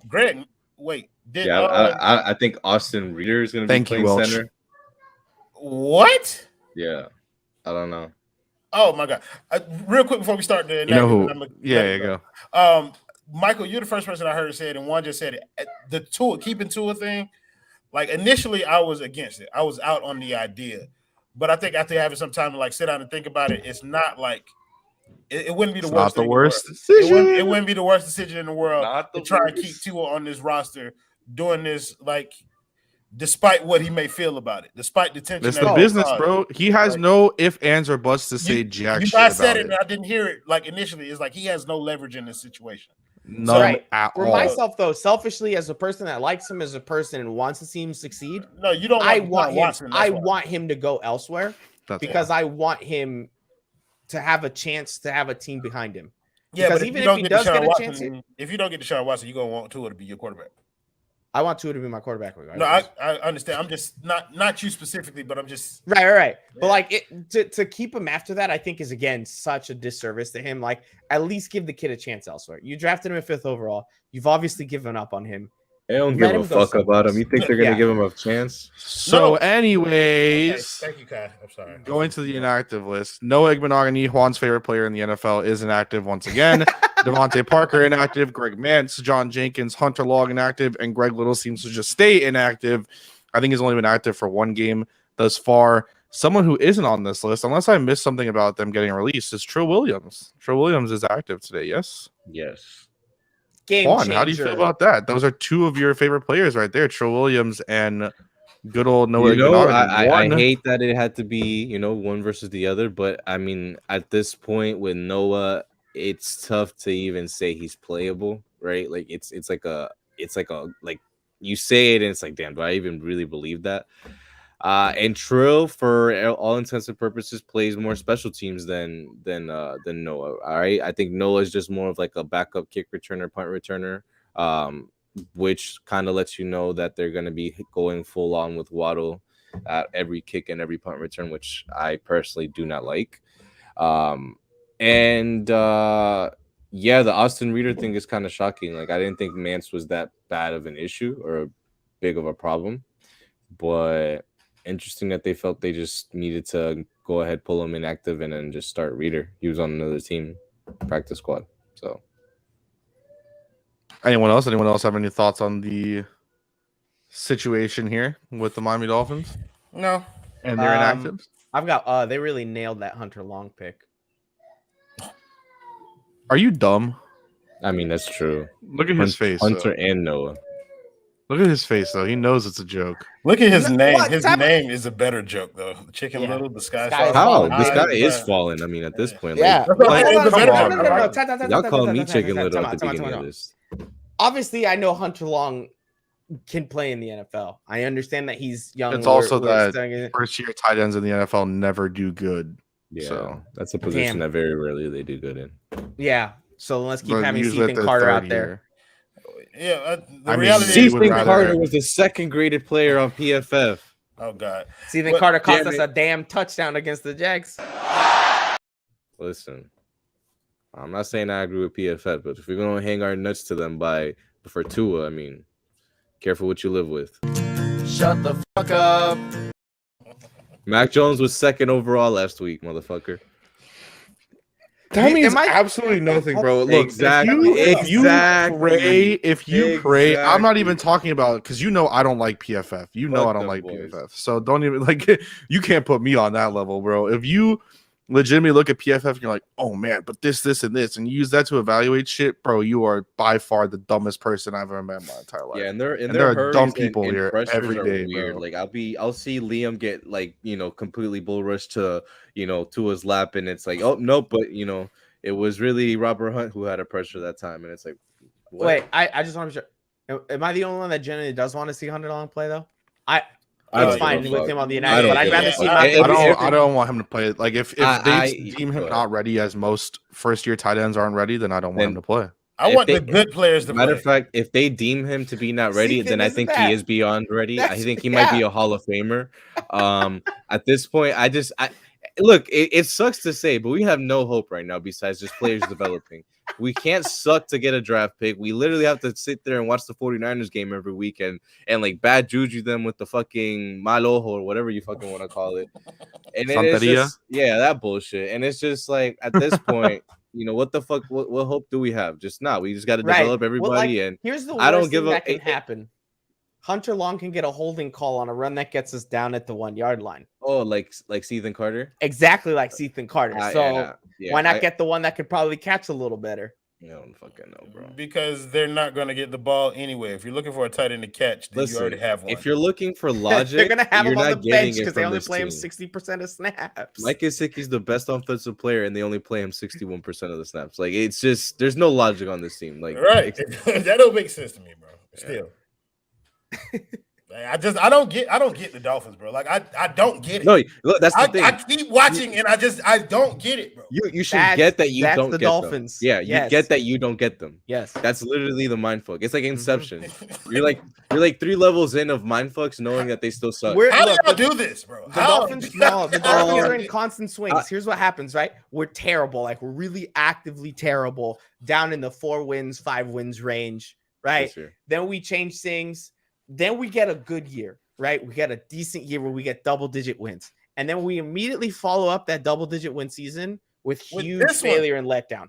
Greg, wait, I think Austin Reeder is going to be playing center. What? Yeah, I don't know. Oh my god! Real quick before we start the inactive, you know who? Yeah, go. Michael, you're the first person I heard say it, and one just said it. The keeping Tua thing, like initially I was against it. I was out on the idea. But I think after having some time to like sit down and think about it, it's not like it wouldn't be the worst. Not the worst decision. It wouldn't be the worst decision in the world to try and keep Tua on this roster doing this. Like, despite what he may feel about it, despite the tension. It's the business, bro. He has no ifs, ands, or buts to say jack shit guys about said it. And I didn't hear it like initially. It's like he has no leverage in this situation. None at all. For myself, though, selfishly, as a person that likes him as a person and wants to see him succeed, no, you don't. I want him. Watson, I want him to go elsewhere because I want him to have a chance to have a team behind him. Yeah, because but even if he does get a chance, if you don't get Deshaun Watson, you're gonna want Tua to be your quarterback. I want Tua to be my quarterback. Regardless. No, I understand. I'm just not you specifically, but I'm just right. Yeah. But like to keep him after that, I think is again such a disservice to him. Like at least give the kid a chance elsewhere. You drafted him at 5th overall. You've obviously given up on him. They don't give a fuck about him. You think they're gonna give him a chance? So, anyways, thank you, Kai. I'm sorry. Going to the inactive list. Noah Igbenogany, Juan's favorite player in the NFL, is inactive once again. Devontae Parker inactive, Greg Mance, John Jenkins, Hunter Long inactive, and Greg Little seems to just stay inactive. I think he's only been active for 1 game thus far. Someone who isn't on this list, unless I missed something about them getting released, is Trill Williams. Trill Williams is active today, yes? Yes. Game Juan, changer. how do you feel about that? Those are 2 of your favorite players right there, Trill Williams and good old Noah Igbenogany. I hate that it had to be, one versus the other, but I mean, at this point with Noah, it's tough to even say he's playable, right? Like it's like you say it and it's like, damn, do I even really believe that? And Trill, for all intents and purposes, plays more special teams than Noah. All right, I think Noah is just more of like a backup kick returner, punt returner, which kind of lets you know that they're going to be going full on with Waddle at every kick and every punt return, which I personally do not like. Yeah, the Austin Reeder thing is kind of shocking. Like, I didn't think Mance was that bad of an issue or big of a problem, but interesting that they felt they just needed to go ahead, pull him inactive, and then just start Reeder. He was on another team, practice squad. So, anyone else have any thoughts on the situation here with the Miami Dolphins? No, and they're inactive. I've got. They really nailed that Hunter Long pick. Are you dumb? I mean, that's true. Look at his face. Hunter and Noah. Look at his face, though. He knows it's a joke. Look at his name. His name is a better joke, though. Chicken Little, the sky falling. How? The sky is falling. I mean, at this point. Yeah. Y'all call me Chicken Little at the beginning of this. Obviously, I know Hunter Long can play in the NFL. I understand that he's young. It's also that first-year tight ends in the NFL never do good. Yeah, so that's a position that very rarely they do good in. Yeah, so let's keep having Ethan Carter out there. Yeah, the reality is Ethan Carter was the 2nd graded player on PFF. Oh God, Ethan Carter cost us a damn touchdown against the Jags. Listen, I'm not saying I agree with PFF, but if we're gonna hang our nuts to them for Tua, I mean, careful what you live with. Shut the fuck up. Mac Jones was 2nd overall last week, motherfucker. That means absolutely nothing, bro. Look, if you pray, I'm not even talking about because I don't like PFF. I don't like PFF. So don't even you can't put me on that level, bro. If you legitimately look at PFF and you're like, oh man, but this, and this, and you use that to evaluate shit, bro, you are by far the dumbest person I've ever met in my entire life. Yeah, and there are dumb people here every day, weird. Bro. Like I'll see Liam get completely bull rushed to Tua's lap, and it's like, oh nope, but it was really Robert Hunt who had a pressure that time, and it's like, what? Wait, I just want to be sure. Am I the only one that generally does want to see Hunter Long play though? It's fine with him on the inactive, but I'd rather see him. I don't want him to play it. Like if they deem him not ready, as most first-year tight ends aren't ready, then I don't want him to play. I want the good players to play. Matter of fact, if they deem him to be not ready, then I think he is beyond ready. I think he might be a Hall of Famer. At this point, look, it sucks to say, but we have no hope right now besides just players developing. We can't suck to get a draft pick. We literally have to sit there and watch the 49ers game every week and like bad juju them with the fucking mal ojo or whatever you fucking want to call it. And it's just, that bullshit. And it's just like at this point, what the fuck? What hope do we have? Just not. We just got to develop everybody. And here's the worst thing that can happen. Hunter Long can get a holding call on a run that gets us down at the 1 yard line. Oh, like Ethan Carter? Exactly like Ethan Carter. So why not get the one that could probably catch a little better? I don't fucking know, bro. Because they're not going to get the ball anyway. If you're looking for a tight end to catch, then you already have one. If you're looking for logic, They're gonna have you're him on not the bench getting it because they from only this play him team. 60% of snaps. Mike Gesicki's the best offensive player, and they only play him 61% of the snaps. Like, it's just there's no logic on this team. Like, right, that don't make sense to me, bro. Still, I don't get the Dolphins, bro. Like I don't get it. No, look, that's the thing. I keep watching and I don't get it, bro. You should get that you don't the get Dolphins. them. Yeah, you get that you don't get them. Yes, that's literally the mindfuck. It's like Inception. You're like 3 levels in of mindfucks, knowing that they still suck. How do y'all do this, bro? The Dolphins are in constant swings. Here's what happens, right? We're terrible, like we're really actively terrible, down in the 4 wins, 5 wins range, right? Then we change things. Then we get a good year, right? We get a decent year where we get double-digit wins. And then we immediately follow up that double-digit win season with huge failure and letdown.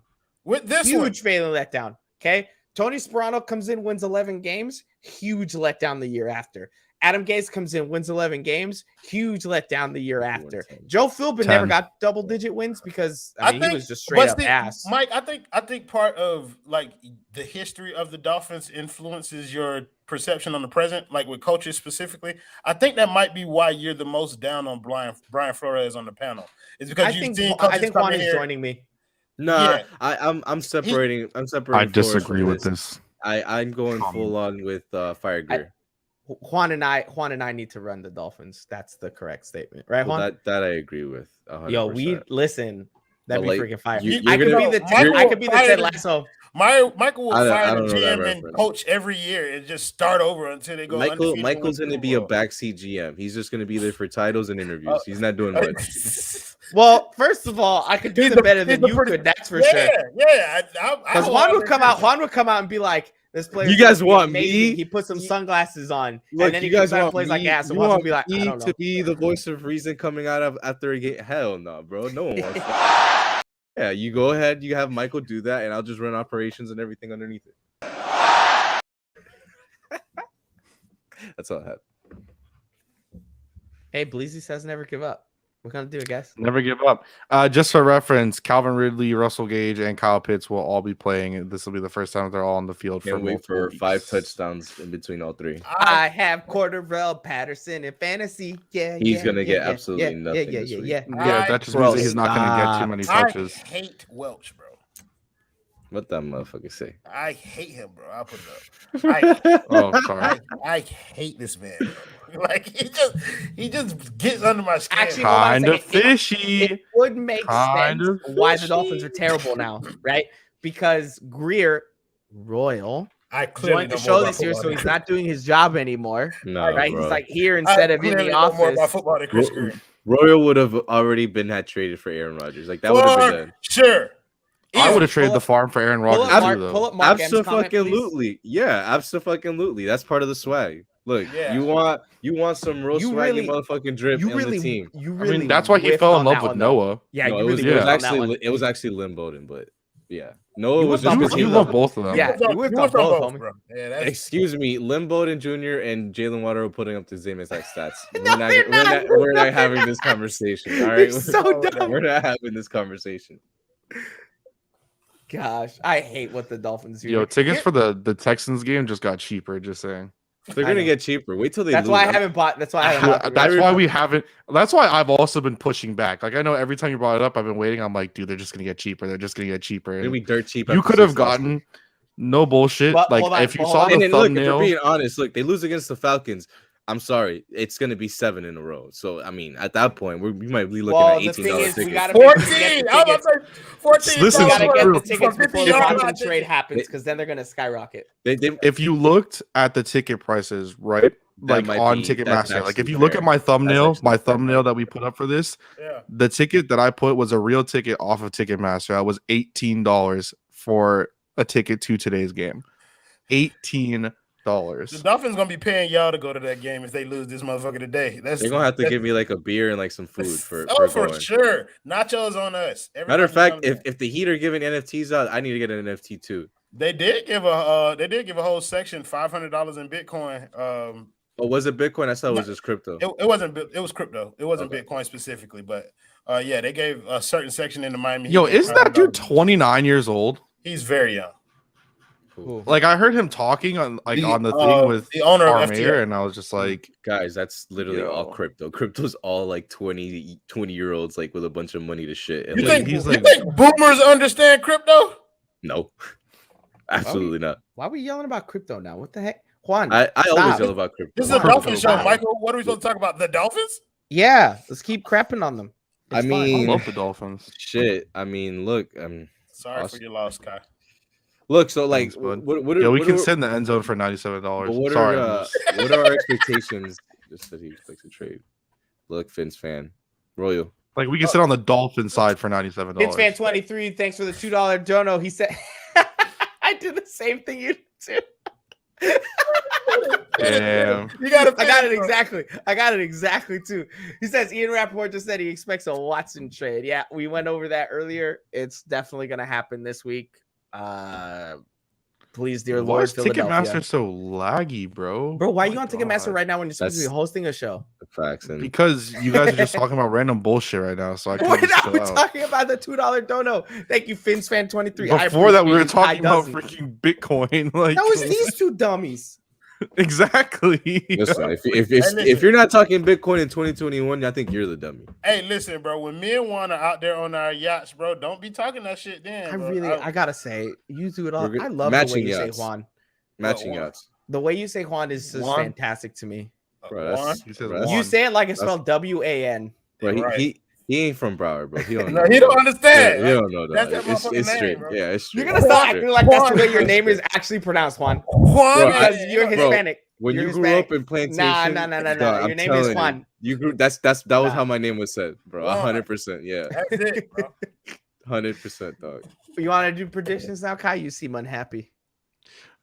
Huge failure and letdown, okay? Tony Sperano comes in, wins 11 games, huge letdown the year after. Adam Gase comes in, wins 11 games, huge letdown the year after. Joe Philbin never got double-digit wins because he was just straight up ass. Mike, I think part of like the history of the Dolphins influences your perception on the present, like with coaches specifically. I think that might be why you're the most down on Brian Flores on the panel. It's because I think Juan is joining me. No, I'm separating. I disagree with this. I'm going full on with Fire Gear. Juan and I need to run the Dolphins. That's the correct statement, right, Juan? That I agree with. 100%. Yo, we listen. That'd be freaking fire. I could be the Ted Lasso. Michael will fire the GM and coach every year and just start over until they go. Michael's going to be a backseat GM. He's just going to be there for titles and interviews. He's not doing much. Well, first of all, I could do it better than you could. That's for sure. Yeah. Because Juan would come out and be like, "This player, you guys want me?" He put some sunglasses on, Look, and then he comes out and plays like ass. And Juan would be like, "I don't know." To be the voice of reason coming out of after a game. Hell no, bro. No one wants that. Yeah, you go ahead. You have Michael do that, and I'll just run operations and everything underneath it. That's all I have. Hey, Bleezy says never give up. We're gonna do it, guys. Never give up. Just for reference, Calvin Ridley, Russell Gage, and Kyle Pitts will all be playing. This will be the first time they're all on the field. Can't wait for 5 touchdowns in between all 3. I have Cordarrelle Patterson in fantasy. Yeah, he's gonna get absolutely nothing. Yeah. That just means that he's not gonna get too many touches. I hate Welch, bro. What that motherfucker say? I hate him, bro. I'll put it up. Sorry. I hate this man, bro. Like he just gets under my skin. Actually, kind of fishy. It would make sense why the Dolphins are terrible now, right? Because Greer Royal joined the show this year, so he's not doing his job anymore. No, right? Bro. He's like here instead of in the office. Royal would have already been traded for Aaron Rodgers. Like that would have been done. Sure. I would have traded the farm for Aaron Rodgers. Absolutely. Yeah, absolutely. That's part of the swag. Look, you want some real swaggy motherfucking drip in the team. That's why he fell in love with Noah. Yeah, it was actually Lynn Bowden, but yeah, Noah was just because you love both of them. Yeah, you whipped on both, bro. Yeah, excuse me, Lynn Bowden Jr. and Jalen Water are putting up the same exact stats. We're not having this conversation. All right, so dumb. We're not having this conversation. Gosh, I hate what the Dolphins do. Yo, tickets for the Texans game just got cheaper. Just saying. They're gonna get cheaper. Wait till they. That's lose. why I haven't bought. That's why I haven't bought. That's why we haven't. That's why I've also been pushing back. Like I know every time you brought it up, I've been waiting. I'm like, dude, they're just gonna get cheaper. They're just gonna get cheaper. They're gonna be dirt cheap. You could have gotten no bullshit. But, like if you saw the thumbnail. Look, if you're being honest, look, they lose against the Falcons. I'm sorry, it's gonna be 7 in a row. So I mean, at that point, we might be looking at $18 tickets. 14. I was about to say 14. Listen, we gotta get the tickets before the Watson trade happens, because then they're gonna skyrocket. If you looked at the ticket prices, right, like on Ticketmaster, like if you look at my thumbnail that we put up for this, the ticket that I put was a real ticket off of Ticketmaster. That was $18 for a ticket to today's game. $18. The Dolphins gonna be paying y'all to go to that game if they lose this motherfucker today. They're gonna have to give me like a beer and like some food for sure. Nachos on us. Matter of fact, if the Heat are giving NFTs out, I need to get an NFT too. They did give a whole section $500 in Bitcoin. Was it Bitcoin? I saw it was just crypto. It wasn't. It was crypto. It wasn't Bitcoin specifically, but yeah, they gave a certain section in the Miami. Yo, isn't that dude 29 years old? He's very young. Cool. Like I heard him talking on the thing with the owner of Armair, FTX. and I was just like, guys, that's literally all Yo. crypto. Crypto's all like 20-year-olds like with a bunch of money to shit. And You like, think, he's you like- think boomers understand crypto? no, absolutely not. Why are we yelling about crypto now? What the heck? Juan, I always stop. yell about crypto. This is a Crypto, Dolphins show, wow. Michael. What are we supposed to talk about? The Dolphins? Yeah, let's keep crapping on them. I It's fun. mean, I love the Dolphins. shit. I mean, look, Sorry Awesome. for your loss, Kai. look. So like, Thanks, bud. what are, Yo, we what can are- sit in the end zone for $97. But Sorry, what are our expectations? Just that he expects a trade. Look, Finn's fan, Royal. like we can sit on the Dolphin side for $97. It's fan 23. Thanks for the $2 dono. He said, "I did the same thing you did too." Damn. You gotta I got it finish, bro. exactly. I got it exactly too. He says Ian Rappaport just said he expects a Watson trade. Yeah, we went over that earlier. It's definitely going to happen this week. Please, dear Why Lord, is Philadelphia. Ticketmaster so laggy, bro? Bro, why are you My on Ticketmaster God. right now when you're supposed to be That's- hosting a show? The facts and Because you guys are just talking about random bullshit right now, so I We're can't just chill not out. talking about the $2 dono. Thank you, Fins Fan 23. Before that, we were appreciate talking about Ty freaking Bitcoin. Like That was these two dummies. exactly. listen, if listen. if you're not talking Bitcoin in 2021, I think you're the dummy. Hey, listen, bro. When me and Juan are out there on our yachts, bro, don't be talking that shit then. I gotta say, you do it all. We're good- I love the way matching you say yachts. Juan. Matching Juan? yachts. The way you say Juan is just Juan? fantastic to me. Bro, that's- He says bro, that's- You Juan. say it like it's That's- spelled WAN. Bro, Right. he ain't from Broward, bro. He don't No, know. he don't understand. Yeah, he don't know That's that. that motherfucking It's name, straight. bro. Yeah, it's straight. You're gonna stop Juan. acting like that's the way your Juan. name is actually pronounced, Juan. Juan, Bro, Because man, you're bro. Hispanic. When You're you grew Hispanic. up in Plantation, Nah. dog, Your I'm name is telling Juan. You grew. That was Nah. how my name was said, bro. Juan. 100%. Yeah, That's it, bro. 100%, dog. You want to do predictions now, Kai? You seem unhappy.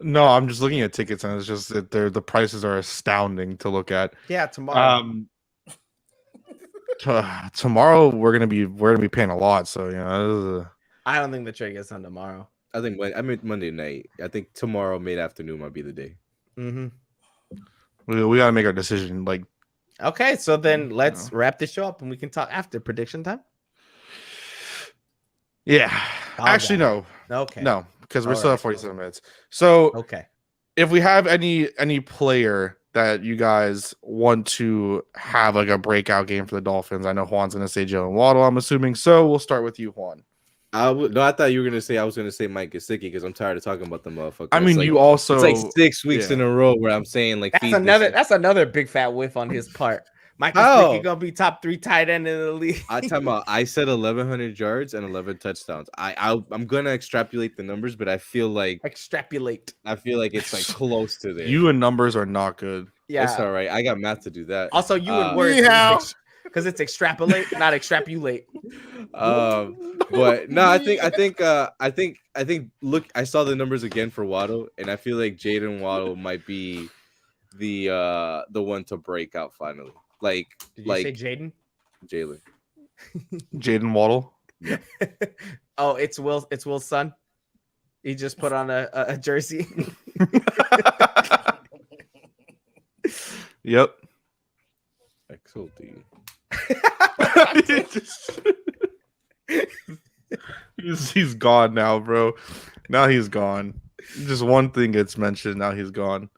No, I'm just looking at tickets, and it's just that the prices are astounding to look at. Yeah, tomorrow. Tomorrow we're gonna be paying a lot, so you know. I don't think the trade gets done tomorrow. I think Monday night. I think tomorrow mid afternoon might be the day. Mm-hmm. We gotta make our decision. Like, Okay, so then let's wrap this show up and we can talk after prediction time. yeah, Calm actually, down. no, Okay. no, because we're All still right. at 47 minutes. So Okay. if we have any player that you guys want to have like a breakout game for the Dolphins, I know Juan's gonna say Jalen Waddle. I'm assuming, so we'll start with you, Juan. I thought you were gonna say I was gonna say Mike Gesicki because I'm tired of talking about the motherfucker. I mean, It's like, you also it's like 6 weeks yeah. in a row where I'm saying like That's feed this another. shit. That's another big fat whiff on his part. Mike How? is gonna be top 3 tight end in the league. I said 1,100 yards and 11 touchdowns. I'm gonna extrapolate the numbers, but I feel like Extrapolate. it's like close to there. you and numbers are not good. Yeah. It's all right. I got math to do that. Also, you and Uh, words Yeehaw. because it's extrapolate, not extrapolate. But no, I think. Look, I saw the numbers again for Waddle, and I feel like Jaden Waddle might be the one to break out finally. Like, Did you say Jaden? Jalen. Jaden Waddle. Oh, it's Will. It's Will's son. He just put on a jersey. Yep. XOD. he's gone now, bro. Now he's gone. Just one thing gets mentioned. Now he's gone.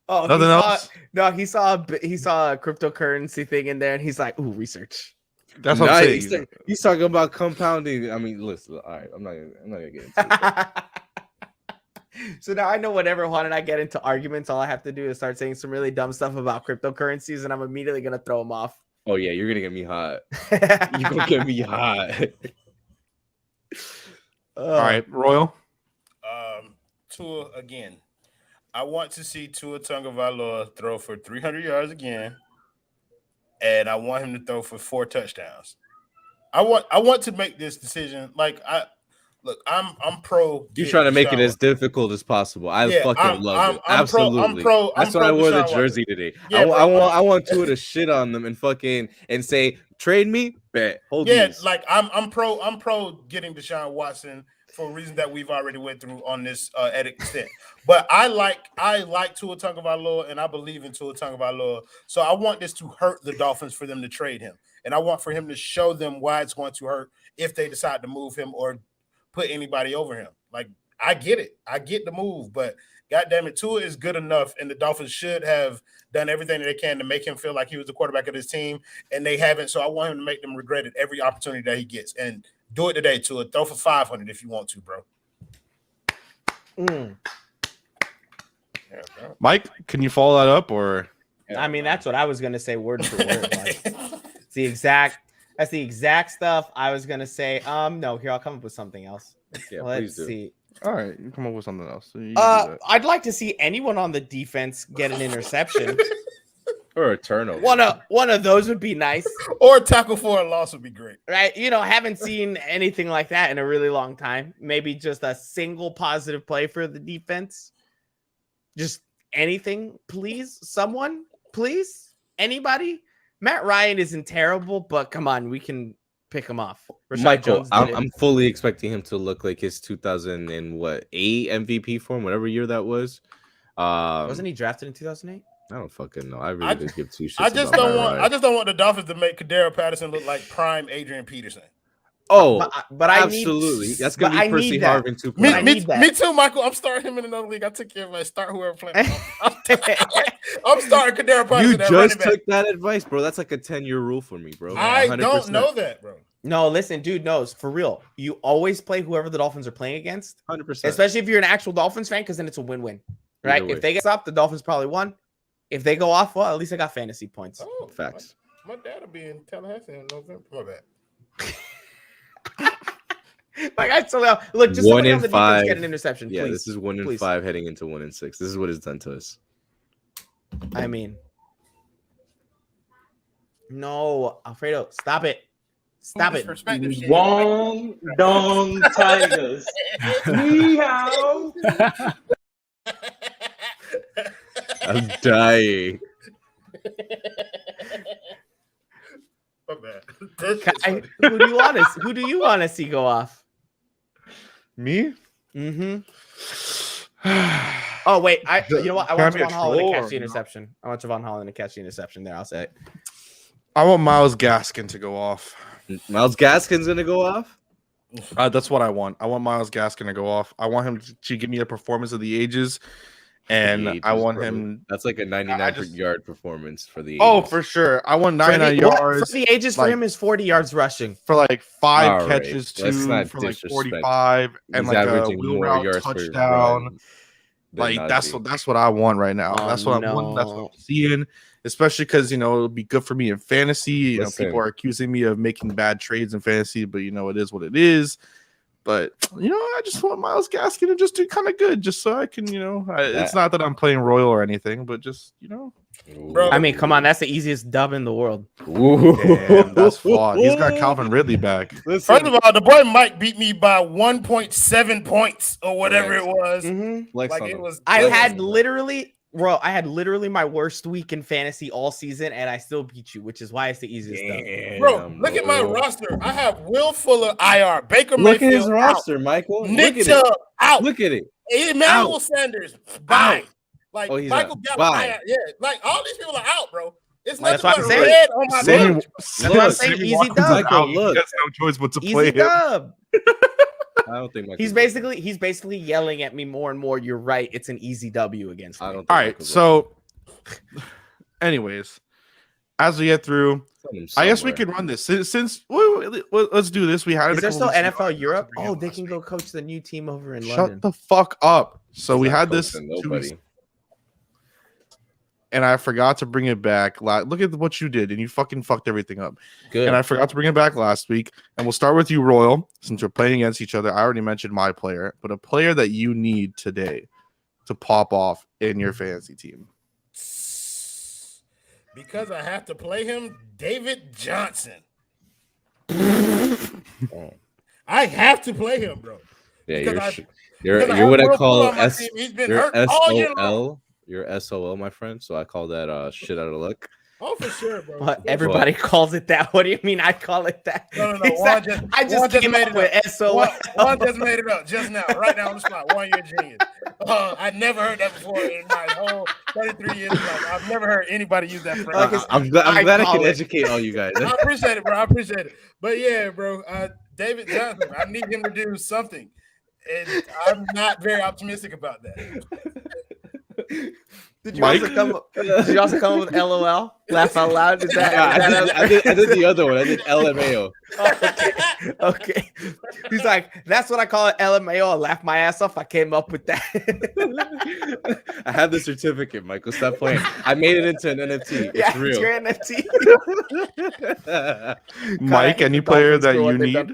Oh, Nothing else. No, he saw a cryptocurrency thing in there, and he's like, "Ooh, research." That's what I'm saying. He's talking about compounding. I mean, listen. All right, I'm not gonna get into it. So now I know whenever Juan and I get into arguments, all I have to do is start saying some really dumb stuff about cryptocurrencies, and I'm immediately gonna throw him off. Oh yeah, you're gonna get me hot. You're gonna get me hot. All right, Royal. Tua again. I want to see Tua Tagovailoa throw for 300 yards again, and I want him to throw for 4 touchdowns. I want to make this decision. Like I'm pro. You're trying to make it as difficult as possible. I fucking love it. Absolutely. That's why I wore the jersey today. Yeah, I want Tua to shit on them and say, trade me, bet. Hold these. like I'm pro getting Deshaun Watson for a reason that we've already went through on this at extent. But I like Tua Tagovailoa, and I believe in Tua Tagovailoa. So I want this to hurt the Dolphins for them to trade him, and I want for him to show them why it's going to hurt if they decide to move him or put anybody over him. Like I get it. I get the move, but goddamn it, Tua is good enough, and the Dolphins should have done everything that they can to make him feel like he was the quarterback of this team, and they haven't. So I want him to make them regret it every opportunity that he gets, and do it today, Tua. Throw for 500 if you want to, bro. Mm. Yeah, bro. Mike, can you follow that up or? I mean, that's what I was gonna say, word for word. Like, it's the exact stuff I was gonna say. No, here I'll come up with something else. Yeah, Let's please do. see. All right, you come up with something else. So you do that. I'd like to see anyone on the defense get an interception. Or a turnover. One of those would be nice, Or tackle for a loss would be great. right? You know, haven't seen anything like that in a really long time. Maybe just a single positive play for the defense. Just anything, please. Someone, please. Anybody. Matt Ryan isn't terrible, but come on, we can pick him off. Rashad Michael, Jones did it. I'm fully expecting him to look like his 2008 MVP form, whatever year that was. Wasn't he drafted in 2008? I don't fucking know. I really didn't give two shits. I just about don't Matt want. Ryan. I just don't want the Dolphins to make Kadero Patterson look like prime Adrian Peterson. Oh, But I absolutely. need. That's gonna but be I Percy need that. Harvin 2.0. I need that. Me too, Michael. I'm starting him in another league. I took care of it. Start whoever playing. I'm starting Kadero Patterson. You at just running back. took that advice, bro. That's like a 10-year rule for me, bro. I 100%. don't know that, bro. No, listen, dude knows for real. You always play whoever the Dolphins are playing against, 100%. especially if you're an actual Dolphins fan, because then it's a win-win, right? Either way. If they get stopped, the Dolphins probably won. If they go off, well, at least I got fantasy points. Oh, Facts. My dad will be in Tallahassee in November. My bad. Like I told you, look, just 1 somebody in on the 5. defense get an interception, Yeah, please. this is 1 in Please. 5 heading into 1 in 6. This is what it's done to us. I mean, no, Alfredo, stop it. Stop it. Disrespectful shit. Wong Dong Tigers. Meow. I'm dying. My bad. That shit's Kai, funny. who do you want to see go off? Me? Mm-hmm. Oh wait, you know what? I want Can I Javon be a Holland to troll catch or the no? interception. I want Javon Holland to catch the interception. There, I'll say it. I want Miles Gaskin to go off. Miles Gaskin's gonna go off. That's what I want. I want Miles Gaskin to go off. I want him to give me a performance of the ages, and The I ages, want bro. him. That's like a 99 I just- yard performance for the. Oh, ages. for sure. I want For 99 the- yards For the ages for like- him is 40 yards rushing. for like 5 All right, catches, let's 2 not for like disrespect. 45, and He's like a averaging wheel more route yards per touchdown. run than Like Najee. that's what I want right now. Oh, That's what I'm wanting. That's what no. I'm seeing. Especially because it'll be good for me in fantasy. You know, Listen. people are accusing me of making bad trades in fantasy, but it is what it is. But I just want Miles Gaskin to just do kind of good, just so I can, it's not that I'm playing Royal or anything, but just Bro. I mean, come on, that's the easiest dub in the world. damn, that's flawed. He's got Calvin Ridley back. First of all, the boy Mike beat me by 1.7 points or whatever Yes. it was. Mhm. Flex Like on it him. was. I it was- had literally my worst week in fantasy all season, and I still beat you, which is why it's the easiest dub. Bro, look at my roster. I have Will Fuller, IR, Baker Look at his Mayfield roster, Michael. out, Nick Look at it. Chubb out, Look at it. Emmanuel Out. Sanders bye. Out. Like Oh, he's Michael out. Gallup, Bye. IR. Yeah, like all these people are out, bro. It's That's nothing what but I'm saying. red on my Sammy, bench. That's what I'm saying, easy Watkins dub. is out. Michael, look. He has no choice but to play Easy him. dub. I don't think Michael's He's gonna- basically yelling at me more and more. You're right. It's an easy W against me. I don't think All right, Michael's so anyways, as we get through, gonna- I guess we somewhere. could run this since let's do this. We had it Is a there couple still weeks ago. NFL Europe? Bring it Oh, up they last can week. go coach the new team over in Shut London. the fuck up. So we Not had this coaching 2 nobody. weeks, and I forgot to bring it back. Look at what you did, and you fucking fucked everything up. Good. And I forgot to bring it back last week. And we'll start with you, Royal, since we're playing against each other. I already mentioned my player, but a player that you need today to pop off in your fantasy team. Because I have to play him, David Johnson. I have to play him, bro. Yeah, Because you're because I you're what have I Will call Fuller on my team. He's been hurt all year long. SOL. You're SOL, my friend. So I call that shit out of luck. Oh, for sure, bro. What, everybody calls it that. What do you mean? I call it that. No. Juan I just came made up it up. with SOL. Juan just made it up just now, right now on the spot. Juan, you're a genius. I never heard that before in my whole 33 years of life. I've never heard anybody use that phrase. Okay, I'm glad I call can it. educate all you guys. I appreciate it, bro. I appreciate it. But yeah, bro, David Johnson, I need him to do something. And I'm not very optimistic about that. Did you Mike? also come up with LOL? Laugh out loud? Is that, I did the other one. I did LMAO. Okay. He's like, that's what I call it, LMAO. I laugh my ass off. I came up with that. I have the certificate, Michael. Stop playing. I made it into an NFT. It's Yeah, real. it's your NFT. Mike, any player that you need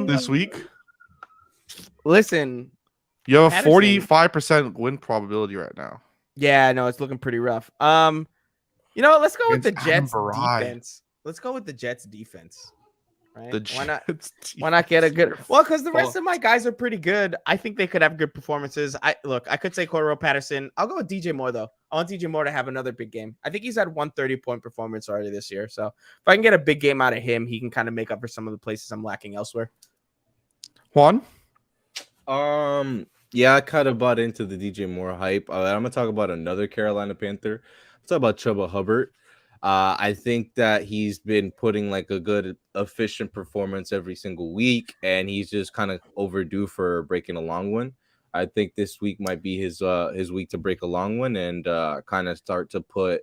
this week? Listen, You have a Patterson. 45% win probability right now. yeah, no, it's looking pretty rough. You know what? Let's go with the Against Adam Jets Barai. defense. Let's go with the Jets defense. Right? The Why not? Jets Why not get a good? defense. Well, because the rest of my guys are pretty good. I think they could have good performances. I could say Cordero Patterson. I'll go with DJ Moore though. I want DJ Moore to have another big game. I think he's had 130-point performance already this year. So if I can get a big game out of him, he can kind of make up for some of the places I'm lacking elsewhere. Juan? Yeah, I kind of bought into the DJ Moore hype. I'm gonna talk about another Carolina Panther. Let's talk about Chuba Hubbard. I think that he's been putting like a good, efficient performance every single week, and he's just kind of overdue for breaking a long one. I think this week might be his week to break a long one and kind of start to put,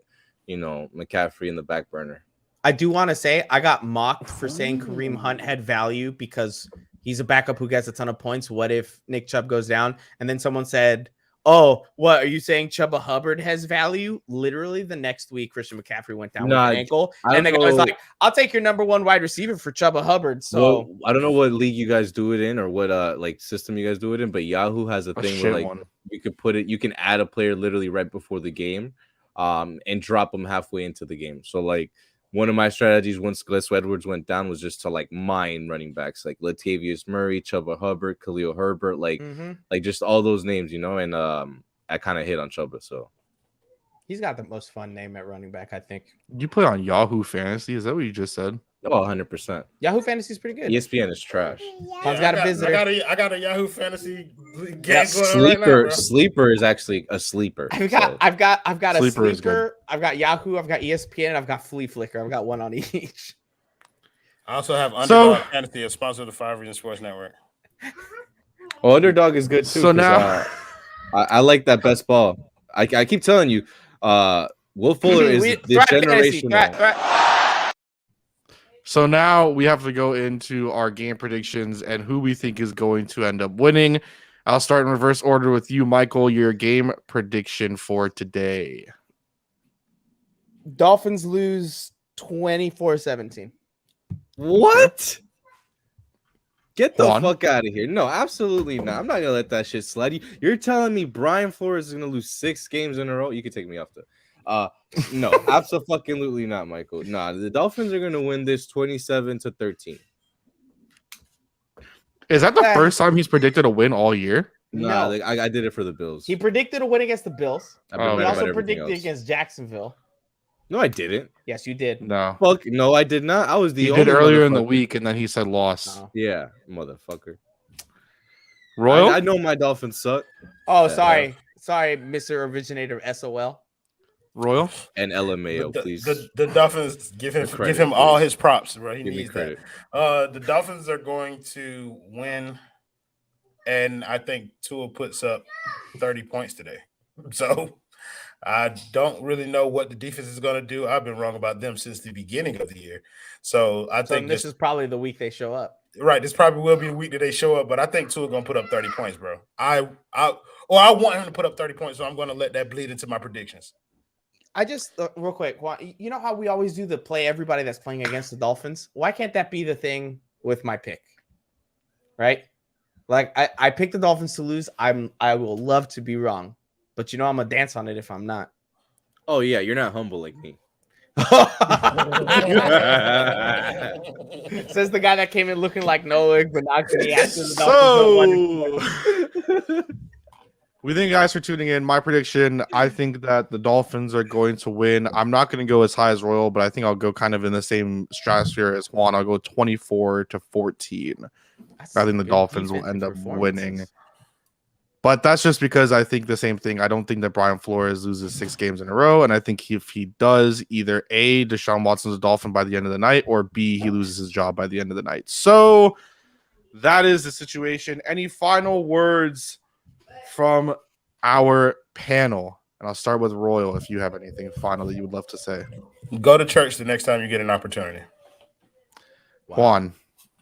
McCaffrey in the back burner. I do want to say I got mocked for saying Kareem Hunt had value because he's a backup who gets a ton of points. What if Nick Chubb goes down? And then someone said, oh, what are you saying? Chuba Hubbard has value? Literally the next week, Christian McCaffrey went down with an ankle. And the guy was like, I'll take your number one wide receiver for Chuba Hubbard. So I don't know what league you guys do it in or what system you guys do it in, but Yahoo has a thing where you could you can add a player literally right before the game and drop them halfway into the game. So like one of my strategies once Gus Edwards went down was just to mine running backs like Latavius Murray, Chuba Hubbard, Khalil Herbert, like just all those names, and I kind of hit on Chuba. So he's got the most fun name at running back, I think. You play on Yahoo Fantasy? Is that what you just said? Oh, 100%. Yahoo Fantasy is pretty good. ESPN is trash. Juan's got a visitor. I got a Yahoo Fantasy game Sleeper is actually a sleeper. I've got a Sleeper is sleeper. good. I've got Yahoo. I've got ESPN. And I've got Flea Flicker. I've got one on each. I also have Underdog Fantasy, a sponsor of the 5 Region Sports Network. Well, Underdog is good too. So now I like that best ball. I keep telling you, Will Fuller is the generational. So now we have to go into our game predictions and who we think is going to end up winning. I'll start in reverse order with you, Michael. Your game prediction for today. Dolphins lose 24-17. What? Get the fuck out of here. No, absolutely not. I'm not going to let that shit slide. You're telling me Brian Flores is going to lose 6 games in a row? You can take me off the... no, absolutely not, Michael. Nah, the Dolphins are going to win this 27-13. Is that the first time he's predicted a win all year? Nah, no. I did it for the Bills. He predicted a win against the Bills. He also predicted against Jacksonville. No, I didn't. Yes, you did. No. Fuck, no, I did not. I was the only. He did earlier in the week, and then he said loss. No. Yeah, motherfucker. Royal? I know my Dolphins suck. Oh, sorry. Sorry, Mr. Originator SOL. Royal and LMAO, please. The Dolphins give him all his props, bro. He needs that. The Dolphins are going to win, and I think Tua puts up 30 points today. So I don't really know what the defense is going to do. I've been wrong about them since the beginning of the year. So I think this is probably the week they show up. Right, this probably will be the week that they show up, but I think Tua going to put up 30 points, bro. I want him to put up 30 points, so I'm going to let that bleed into my predictions. I just real quick, you know how we always do the play everybody that's playing against the Dolphins? Why can't that be the thing with my pick? Right? Like I picked the Dolphins to lose. I will love to be wrong, but I'm gonna dance on it if I'm not. Oh yeah, you're not humble like me. Says the guy that came in looking like Noah, but not the Dolphins. We thank you guys for tuning in. My prediction, I think that the Dolphins are going to win. I'm not going to go as high as Royal, but I think I'll go kind of in the same stratosphere as Juan. I'll go 24-14. I think the Dolphins will end up winning. But that's just because I think the same thing. I don't think that Brian Flores loses 6 games in a row. And I think if he does, either A, Deshaun Watson's a Dolphin by the end of the night, or B, he loses his job by the end of the night. So that is the situation. Any final words from our panel? And I'll start with Royal if you have anything final that you would love to say. Go to church the next time you get an opportunity. Wow. Juan.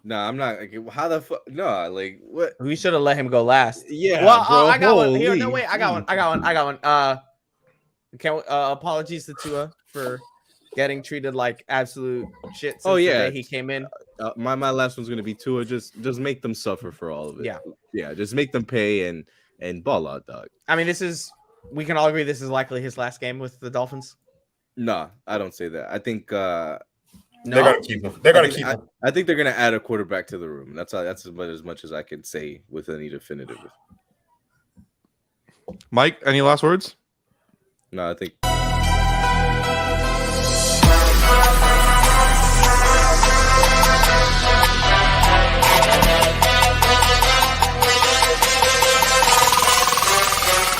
No, I'm not. Like, how the fuck? No, like what? We should have let him go last. Yeah. Well, bro, I got one. Here, holy no, wait. I got one. Apologies to Tua for getting treated like absolute shit since the day he came in. My last one's gonna be Tua. Just make them suffer for all of it. Yeah. Just make them pay and ball out, dog. I mean, we can all agree this is likely his last game with the Dolphins. No, I don't say that. I think they're gonna keep him. They're gonna keep him. I think they're gonna add a quarterback to the room. That's as much as I can say with any definitive. Mike, any last words? No, I think.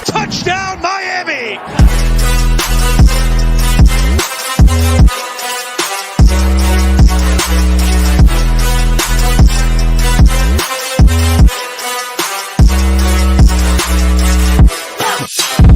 Touchdown,